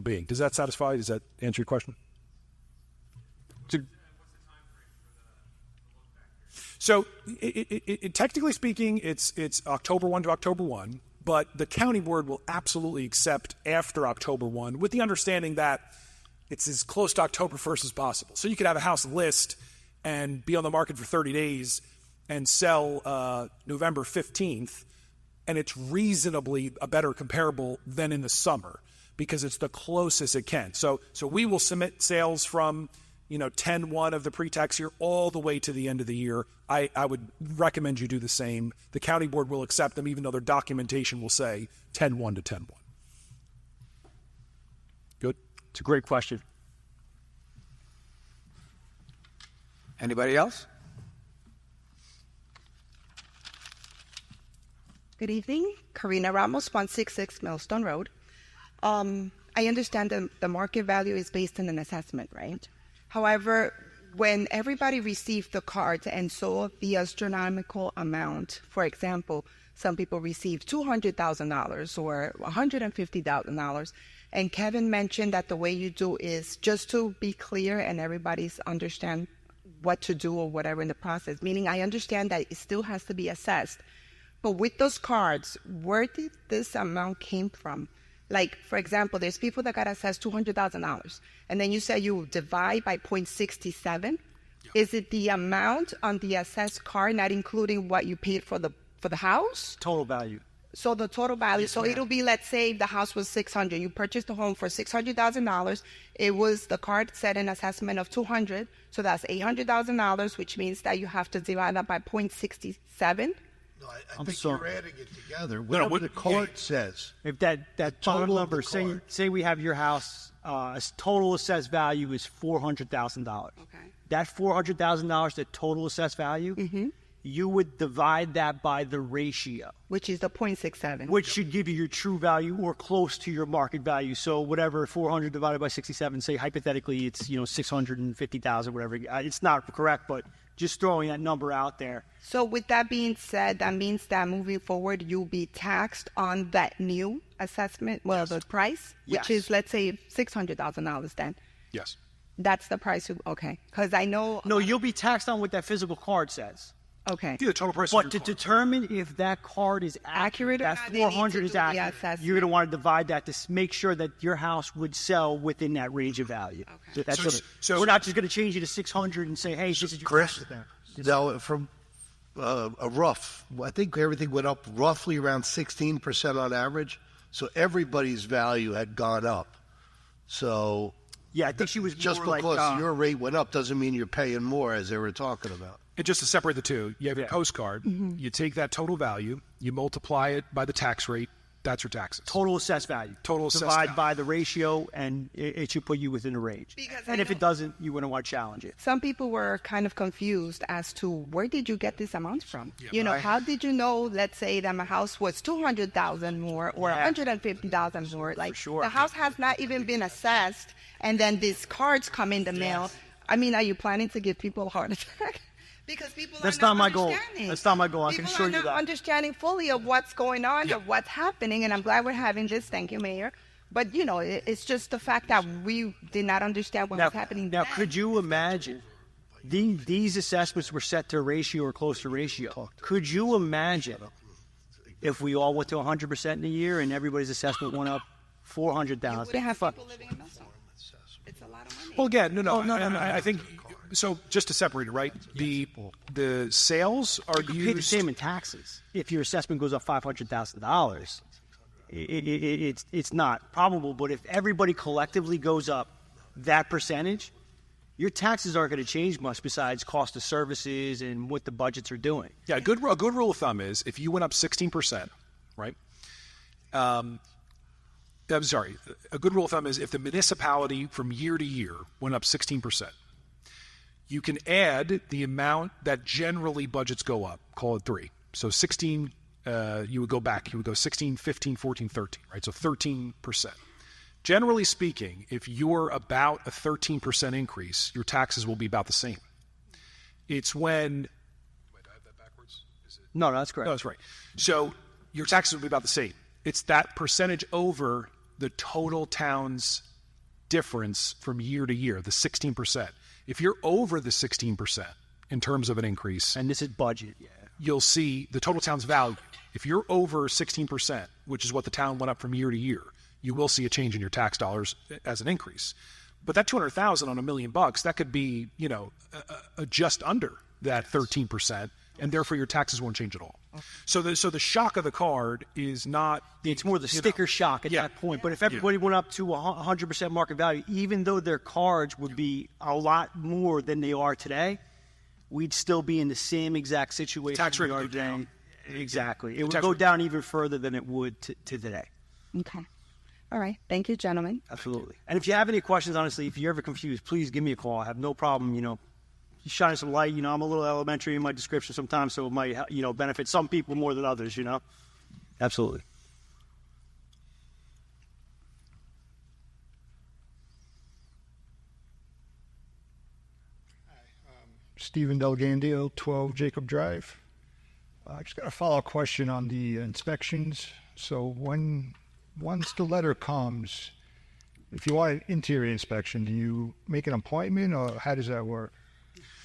being. Does that satisfy? Does that answer your question? So, technically speaking, it's October 1 to October 1, but the county board will absolutely accept after October 1 with the understanding that it's as close to October 1st as possible. So you could have a house list and be on the market for 30 days and sell November 15th, and it's reasonably a better comparable than in the summer because it's the closest it can. So we will submit sales from 10-1 of the pre-tax year all the way to the end of the year. I would recommend you do the same. The county board will accept them even though their documentation will say 10-1 to 10-1. Good? It's a great question. Anybody else? Good evening. Karina Ramos, 166 Millstone Road. I understand that the market value is based on an assessment, right? However, when everybody received the cards and saw the astronomical amount, for example, some people received $200,000 or $150,000, and Kevin mentioned that the way you do is just to be clear and everybody's understand what to do or whatever in the process, meaning I understand that it still has to be assessed. But with those cards, where did this amount came from? Like, for example, there's people that got assessed $200,000, and then you say you divide by 0.67. Yeah. Is it the amount on the assessed card, not including what you paid for the house? Total value. So the total value. Yes, so it'll be, let's say the house was $600,000. You purchased the home for $600,000. It was the card said an assessment of $200,000, so that's $800,000, which means that you have to divide that by 0.67. No, I think you're adding it together. No, Whatever the card says. If that total total number, of the say we have your house, total assessed value is $400,000. Okay. That $400,000, the total assessed value, you would divide that by the ratio, which is the 0.67, which should give you your true value or close to your market value. So whatever 400 divided by 67, say hypothetically it's 650,000, whatever. It's not correct, but just throwing that number out there. So with that being said, that means that moving forward, you'll be taxed on that new assessment, the price, which is, let's say, $600,000 then. Yes. That's the price. Okay. Because I know. No, you'll be taxed on what that physical card says. Okay. The total price. But to determine if that card is accurate, that 400 is accurate, you're going to want to divide that to make sure that your house would sell within that range of value. Okay. So we're not just going to change you to 600 and say, hey, this is your Chris, now from a rough, I think everything went up roughly around 16% on average. So everybody's value had gone up. So yeah, I think she was just more because your rate went up doesn't mean you're paying more, as they were talking about. And just to separate the two, you have your postcard. You take that total value, you multiply it by the tax rate. That's your taxes. Total assessed value. Total assessed Divide value. by the ratio, and it should put you within a range. And if it doesn't, you wouldn't want to challenge it. Some people were kind of confused as to where did you get this amount from? How did you know, let's say, that my house was $200,000 more or $150,000 more? Like, the house has not even been assessed, and then these cards come in the mail. I mean, are you planning to give people a heart attack? Because people That's are not my goal. That's not my goal. I can assure you that. People are not understanding fully of what's going on, of what's happening, and I'm glad we're having this. Thank you, Mayor. But, it's just the fact that we did not understand what was happening. Now, could you imagine these assessments were set to a ratio or close to ratio? Could you imagine if we all went to 100% in a year and everybody's assessment went up 400,000? You would have people living in Millstone. It's a lot of money. Well, again, no. I think so. Just to separate it, right? The sales are used. You pay the same in taxes. If your assessment goes up $500,000, it's not probable. But if everybody collectively goes up that percentage, your taxes aren't going to change much besides cost of services and what the budgets are doing. Yeah, a good rule of thumb is if you went up 16%, right? I'm sorry. A good rule of thumb is if the municipality from year to year went up 16%, you can add the amount that generally budgets go up, call it 3. So 16 you would go back. You would go 16, 15, 14, 13, right? So 13%. Generally speaking, if you're about a 13% increase, your taxes will be about the same. It's when... Wait, do I have that backwards? No, that's correct. No, that's right. So your taxes will be about the same. It's that percentage over the total town's difference from year to year, the 16%. If you're over the 16% in terms of an increase... And this is budget, yeah. You'll see the total town's value. If you're over 16%, which is what the town went up from year to year, you will see a change in your tax dollars as an increase. But that $200,000 on $1 million, that could be, just under that 13%, and therefore your taxes won't change at all. So the shock of the card is not... It's more the sticker shock at that point. But if everybody went up to 100% market value, even though their cards would be a lot more than they are today, we'd still be in the same exact situation. Tax rate we are would go down. Exactly. It would go down even further than it would to today. Okay. All right. Thank you, gentlemen. Absolutely. And if you have any questions, honestly, if you're ever confused, please give me a call. I have no problem, shining some light. I'm a little elementary in my description sometimes, so it might, benefit some people more than others, Absolutely. Stephen Delgandio, 12 Jacob Drive. I just got a follow-up question on the inspections. So once the letter comes, if you want an interior inspection, do you make an appointment, or how does that work?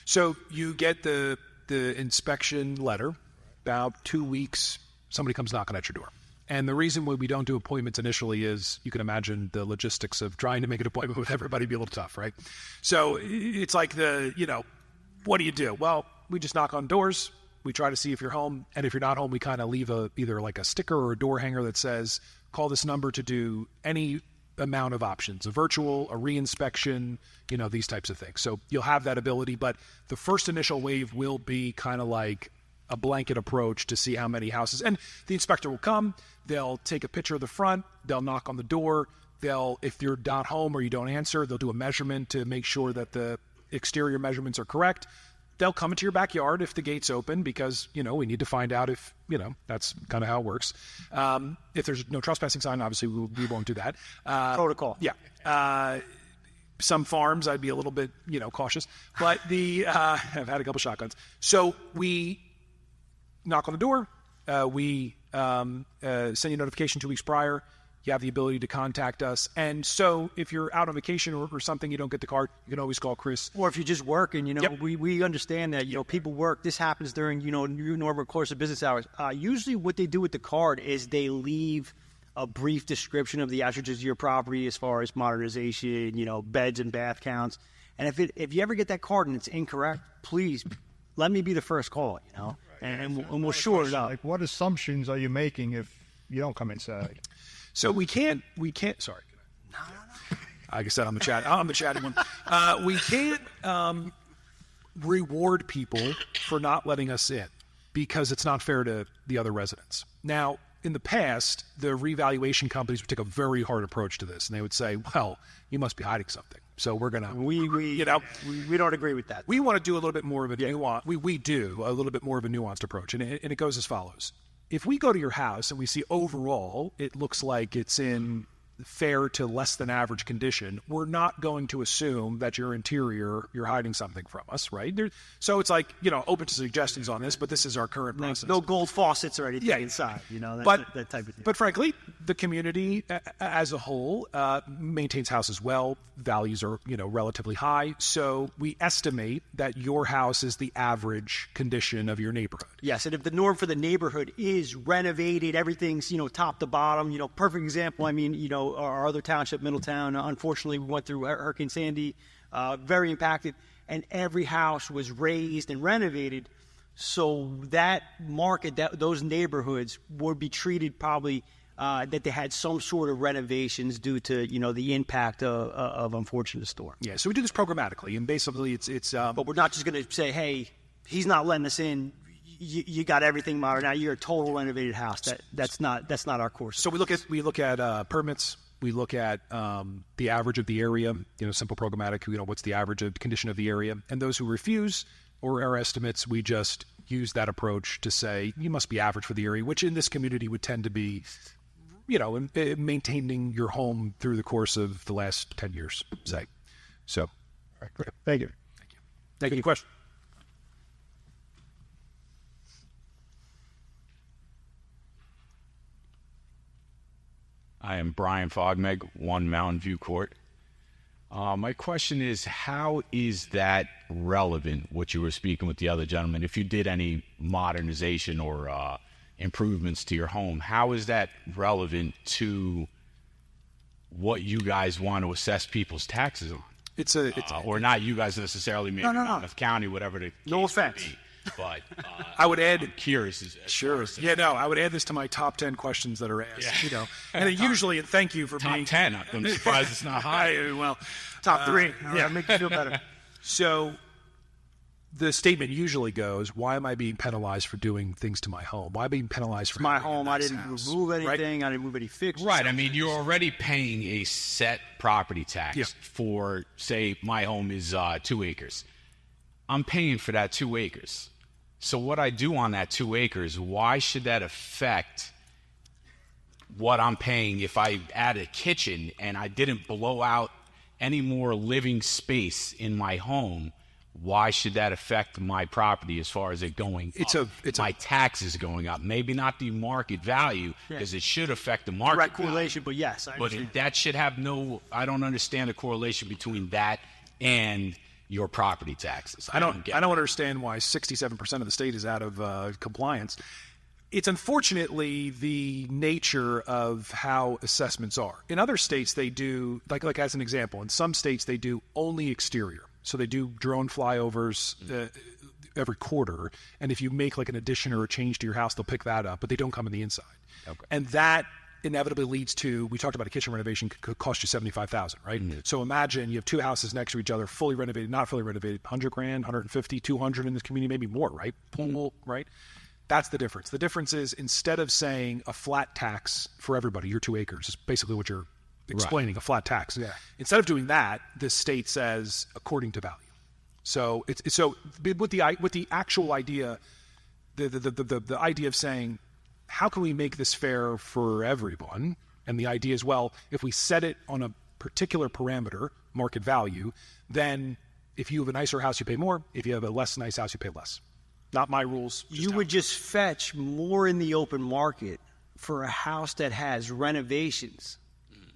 So you get the inspection letter. About 2 weeks, somebody comes knocking at your door. And the reason why we don't do appointments initially is, you can imagine the logistics of trying to make an appointment with everybody be a little tough, right? So it's like what do you do? Well, we just knock on doors. We try to see if you're home. And if you're not home, we kind of leave either like a sticker or a door hanger that says, call this number to do any amount of options, a virtual, a reinspection, these types of things. So you'll have that ability. But the first initial wave will be kind of like a blanket approach to see how many houses. And the inspector will come. They'll take a picture of the front. They'll knock on the door. If you're not home or you don't answer, they'll do a measurement to make sure that the exterior measurements are correct. They'll come into your backyard if the gate's open because, we need to find out if, that's kind of how it works. If there's no trespassing sign, obviously we won't do that. Protocol. Yeah. Some farms, I'd be a little bit, cautious. But I've had a couple shotguns. So we knock on the door. We send you a notification 2 weeks prior. You have the ability to contact us. And so if you're out on vacation or something, you don't get the card, you can always call Chris. Or if you're just working, we understand that, people work. This happens during, normal course of business hours. Usually what they do with the card is they leave a brief description of the attributes of your property as far as modernization, beds and bath counts. And if you ever get that card and it's incorrect, please let me be the first call, and we'll shore it up. Like, what assumptions are you making if you don't come inside? So we can't, sorry. No. Like I said, I'm the chatty one. We can't reward people for not letting us in because it's not fair to the other residents. Now, in the past, the revaluation companies would take a very hard approach to this, and they would say, well, you must be hiding something. So we're going to, we don't agree with that. We want to do a little bit more of a nuance. We do a little bit more of a nuanced approach, and it goes as follows. If we go to your house and we see overall it looks like it's in fair to less than average condition, we're not going to assume that your interior, you're hiding something from us, right? So it's like, open to suggestions on this, but this is our current process. No gold faucets or anything inside, that type of thing. But frankly, the community as a whole maintains houses well. Values are, relatively high. So we estimate that your house is the average condition of your neighborhood. Yes, and if the norm for the neighborhood is renovated, everything's, top to bottom, perfect example, our other township, Middletown, unfortunately, we went through Hurricane Sandy, very impacted, and every house was raised and renovated. So that market, those neighborhoods would be treated probably that they had some sort of renovations due to, the impact of unfortunate storm. Yeah, so we do this programmatically, and basically it's but we're not just going to say, hey, he's not letting us in. You got everything modern now. You're a total renovated house. That's not our course. So we look at permits. We look at the average of the area. Simple programmatic. What's the average of condition of the area? And those who refuse or our estimates, we just use that approach to say you must be average for the area, which in this community would tend to be, maintaining your home through the course of the last 10 years, say. So, All right, great. Thank you. thank you. Question? I am Brian Fogmeg, 1 Mountain View Court. My question is, how is that relevant, what you were speaking with the other gentleman? If you did any modernization or improvements to your home, how is that relevant to what you guys want to assess people's taxes on? Or not you guys necessarily, maybe Monmouth County, whatever the No offense. be. But I would add. I'm curious. Sure. Yeah, no, I would add this to my top 10 questions that are asked. And then usually, and thank you for top being 10. I'm surprised it's not high. Well, Top 3. yeah, Make you feel better. So the statement usually goes, why am I being penalized for doing things to my home? Why am I being penalized for My having a home, I nice didn't house? remove Right? anything. I didn't move any fixtures. Right. I mean, you're already paying a set property tax for, say, my home is 2 acres. I'm paying for that 2 acres. So what I do on that 2 acres, why should that affect what I'm paying if I add a kitchen and I didn't blow out any more living space in my home? Why should that affect my property as far as it going up? My taxes going up. Maybe not the market value, because it should affect the market Direct correlation, but yes. But that should have I don't understand the correlation between that and your property taxes. I don't understand why 67% of the state is out of compliance. It's unfortunately the nature of how assessments are. In other states, they do, like as an example, in some states they do only exterior. So they do drone flyovers every quarter, and if you make like an addition or a change to your house, they'll pick that up, but they don't come in the inside. Okay. And that inevitably leads to, we talked about a kitchen renovation could cost you $75,000, right? Mm-hmm. So imagine you have 2 houses next to each other, fully renovated, not fully renovated, $100,000, $150,000, $200,000 in this community, maybe more, right? Pool, right? That's the difference. The difference is, instead of saying a flat tax for everybody, your 2 acres is basically what you're explaining, a flat tax. Yeah. Instead of doing that, this state says according to value. So with the actual idea, the idea of saying, how can we make this fair for everyone? And the idea is, well, if we set it on a particular parameter, market value, then if you have a nicer house, you pay more. If you have a less nice house, you pay less. Not my rules. You would just fetch more in the open market for a house that has renovations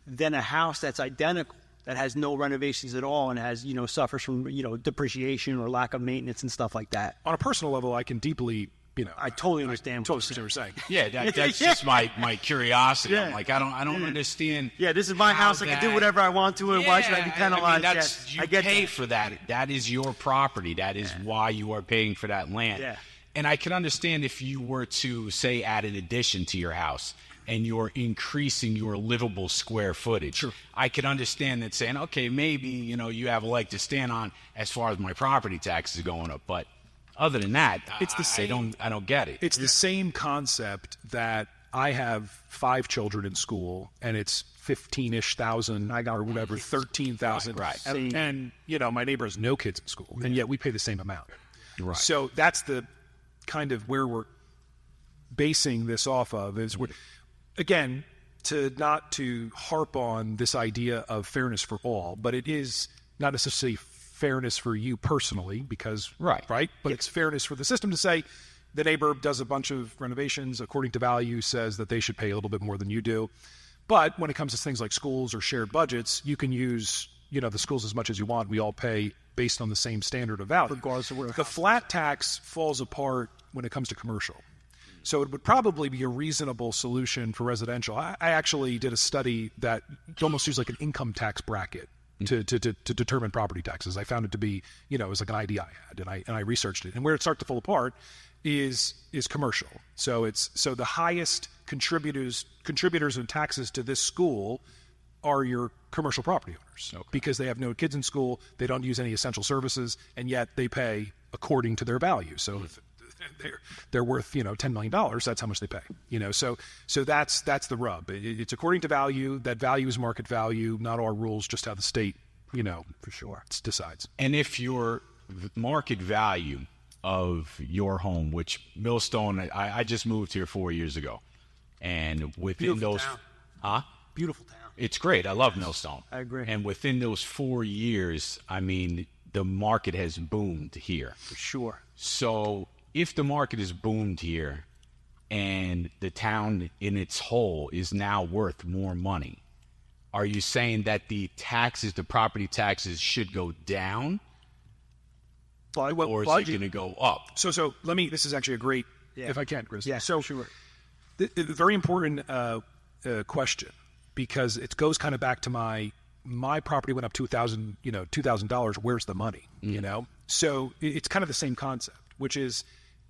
than a house that's identical, that has no renovations at all and has, suffers from, depreciation or lack of maintenance and stuff like that. On a personal level, I can deeply, I totally understand what you're saying. Yeah, that's just my curiosity. Yeah. I'm like, I don't understand. Yeah, this is my house. I can do whatever I want to, and why should I be penalized? I pay for that. That is your property. That is why you are paying for that land. Yeah. And I can understand if you were to, say, add an addition to your house and you're increasing your livable square footage. Sure. I could understand that, saying, okay, maybe, you have a leg to stand on as far as my property taxes going up. But other than that, it's the same, I don't get it. It's the same concept that I have 5 children in school, and it's 15-ish thousand, or whatever, 13,000. Right. And my neighbor has no kids in school, and yet we pay the same amount. Right. So that's the kind of where we're basing this off of, is again, not to harp on this idea of fairness for all, but it is not necessarily fairness for you personally, because right, but it's fairness for the system to say the neighbor does a bunch of renovations according to value, says that they should pay a little bit more than you do. But when it comes to things like schools or shared budgets, you can use the schools as much as you want. We all pay based on the same standard of value. Regardless of where the flat tax falls apart when it comes to commercial. So it would probably be a reasonable solution for residential. I actually did a study that almost used like an income tax bracket to determine property taxes. I found it to be, it was like an idea I had, and I researched it. And where it starts to fall apart is commercial. So the highest contributors in taxes to this school are your commercial property owners, because they have no kids in school, they don't use any essential services, and yet they pay according to their value. So if they're worth $10 million, that's how much they pay. So that's the rub. It's according to value. That value is market value, not our rules, just how the state for sure decides. And if your market value of your home, which Millstone, I just moved here 4 years ago. And within Beautiful those... town. Huh? Beautiful town. It's great. I love Millstone. I agree. And within those 4 years, I mean, the market has boomed here. For sure. So if the market has boomed here and the town in its whole is now worth more money, are you saying that the taxes, the property taxes, should go down? Or is it going to go up? So let me, this is actually a great, Yeah. if I can, Chris. Yeah, So sure. very important question, because it goes kind of back to my property went up $2,000, where's the money, you know? So it's kind of the same concept, which is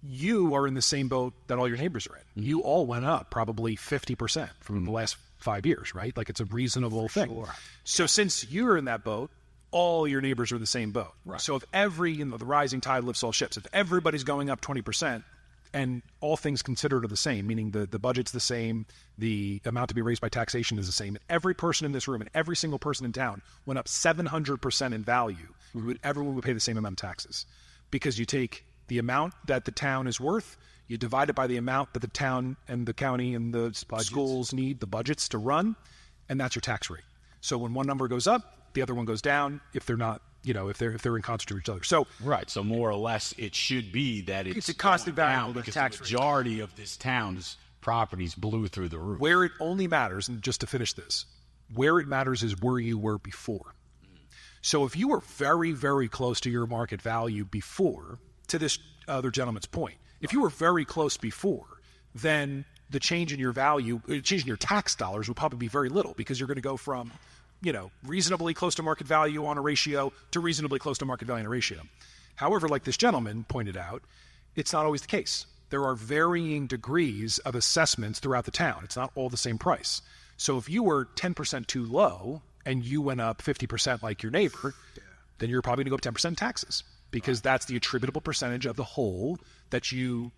you are in the same boat that all your neighbors are in. You all went up probably 50% from the last 5 years, right? Like, it's a reasonable thing. sure. So since you're in that boat, all your neighbors are in the same boat. Right. So if the rising tide lifts all ships, if everybody's going up 20%, and all things considered are the same, meaning the budget's the same, the amount to be raised by taxation is the same, and every person in this room and every single person in town went up 700% in value, everyone would pay the same amount of taxes. Because you take the amount that the town is worth, you divide it by the amount that the town and the county and the schools need, the budgets to run, and that's your tax rate. So when one number goes up, the other one goes down if they're not, if they're in concert to each other. So right. So more or less, it should be that It's a constant variable, the because tax the rate. majority of this town's properties blew through the roof. where it only matters, and just to finish this, where it matters is where you were before. So if you were very, very close to your market value before, to this other gentleman's point, if you were very close before, then the change in your value, change in your tax dollars would probably be very little, because you're going to go from, reasonably close to market value on a ratio to reasonably close to market value on a ratio. However, like this gentleman pointed out, it's not always the case. There are varying degrees of assessments throughout the town. It's not all the same price. So if you were 10% too low and you went up 50% like your neighbor, then you're probably going to go up 10% in taxes, because that's the attributable percentage of the whole that you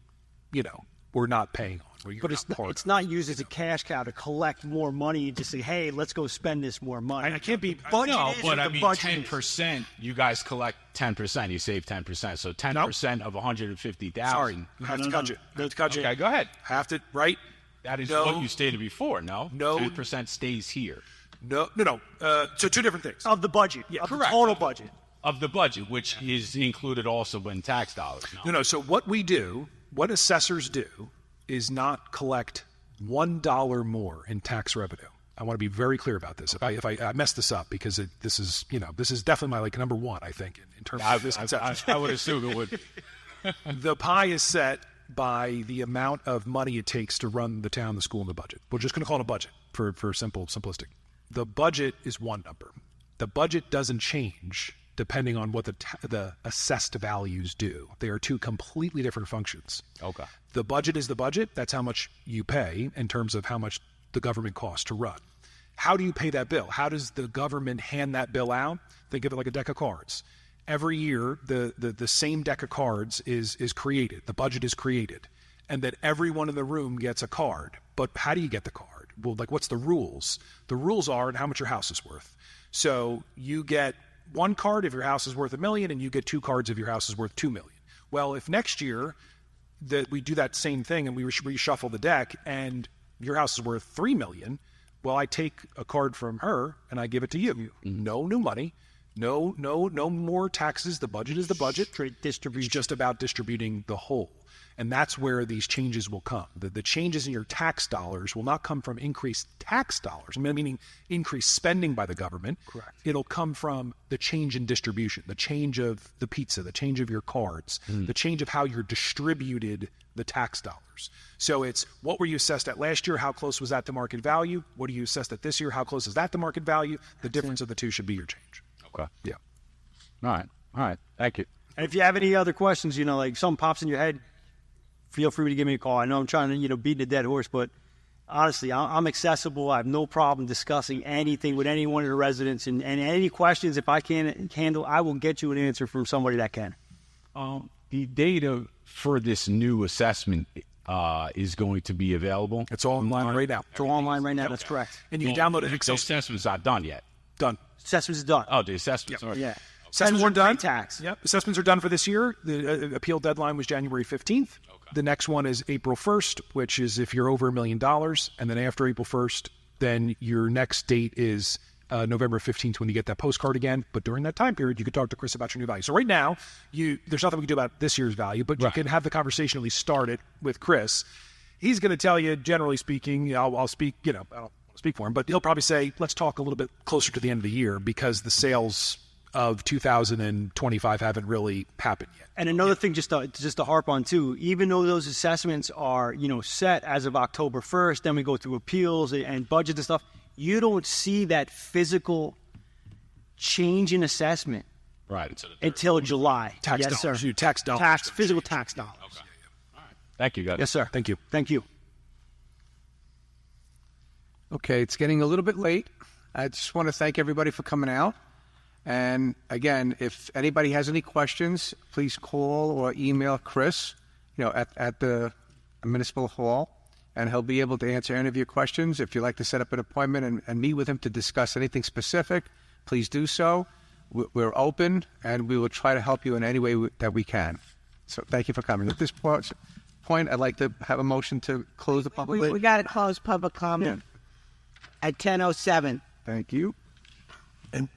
were not paying on. But it's not used as a cash cow to collect more money and to say, hey, let's go spend this more money. I can't be... Budget No, is but what I the mean, budget is. 10%, you guys collect 10%. You save 10%. So 10% of 150,000. Sorry, I have to cut you. I have to cut you. Okay, go ahead. Have to, right? That is No. what you stated before, no? No. 10% stays here. No. So two different things. Of the budget. Of correct. the total budget. Of the budget, which is included also in tax dollars. No? No. So what assessors do is not collect $1 more in tax revenue. I want to be very clear about this. If I mess this up, because this is definitely my number one, I think, in terms of this conception. I would assume it would be. The pie is set by the amount of money it takes to run the town, the school, and the budget. We're just going to call it a budget for simplistic. The budget is one number. The budget doesn't change depending on what the assessed values do. They are two completely different functions. Okay. The budget is the budget. That's how much you pay in terms of how much the government costs to run. How do you pay that bill? How does the government hand that bill out? Think of it like a deck of cards. Every year, the same deck of cards is created. The budget is created. And that everyone in the room gets a card. But how do you get the card? Well, what's the rules? The rules are how much your house is worth. So you get one card if your house is worth $1 million, and you get two cards if your house is worth $2 million. Well, if next year that we do that same thing and we reshuffle the deck and your house is worth $3 million, well, I take a card from her and I give it to you. No new money, no more taxes. The budget is the budget. It's just about distributing the whole. And that's where these changes will come. The changes in your tax dollars will not come from increased tax dollars, meaning increased spending by the government. Correct. It'll come from the change in distribution, the change of the pizza, the change of your cards, the change of how you're distributed the tax dollars. So it's, what were you assessed at last year? How close was that to market value? What are you assessed at this year? How close is that to market value? The difference of the two should be your change. Okay. Yeah. All right. Thank you. And if you have any other questions, something pops in your head, feel free to give me a call. I know I'm trying to, beat a dead horse, but honestly, I'm accessible. I have no problem discussing anything with any one of the residents. And any questions, if I can't handle, I will get you an answer from somebody that can. The data for this new assessment is going to be available. It's all online right now. It's all online right now. That's correct. And you can download it in Excel. The assessment's not done yet. Done. Assessment is done. Oh, the assessment's already. Yeah. Assessments are done. Tax. Yep. Assessments are done for this year. The appeal deadline was January 15th. Okay. The next one is April 1st, which is if you're over $1 million. And then after April 1st, then your next date is November 15th when you get that postcard again. But during that time period, you could talk to Chris about your new value. So right now, there's nothing we can do about this year's value, but you can have the conversation at least started with Chris. He's going to tell you, generally speaking, I'll speak, I don't speak for him, but he'll probably say, let's talk a little bit closer to the end of the year because the sales of 2025 haven't really happened yet. And another thing, just to harp on too, even though those assessments are set as of October 1st, then we go through appeals and budgets and stuff, you don't see that physical change in assessment until July. Tax yes, dollars. sir. Tax dollars. Physical tax dollars. Okay. All right. Thank you, guys. Yes, sir. Thank you. Thank you. Okay, it's getting a little bit late. I just want to thank everybody for coming out. And again, if anybody has any questions, please call or email Chris, at the Municipal Hall, and he'll be able to answer any of your questions. If you'd like to set up an appointment and meet with him to discuss anything specific, please do so. We're open, and we will try to help you in any way that we can. So thank you for coming. At this point, I'd like to have a motion to close the public. We got to close public comment at 10:07. Thank you.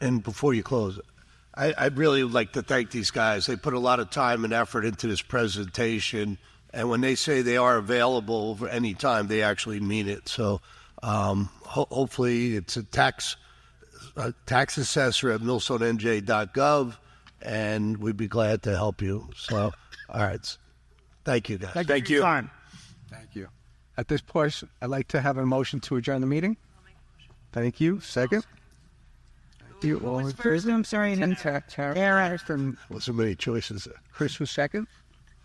And before you close, I'd really like to thank these guys. They put a lot of time and effort into this presentation, and when they say they are available for any time, they actually mean it. So hopefully it's a tax assessor at millstonenj.gov, and we'd be glad to help you. So, all right. Thank you, guys. Thank you. Thank you. At this point, I'd like to have a motion to adjourn the meeting. Thank you. Second. You all in First, I'm sorry. Aaron. Well, so many choices. Chris was second.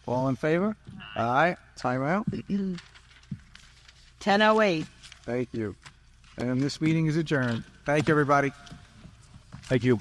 All in favor? Aye. Time out. 10:08. Thank you. And this meeting is adjourned. Thank you, everybody. Thank you.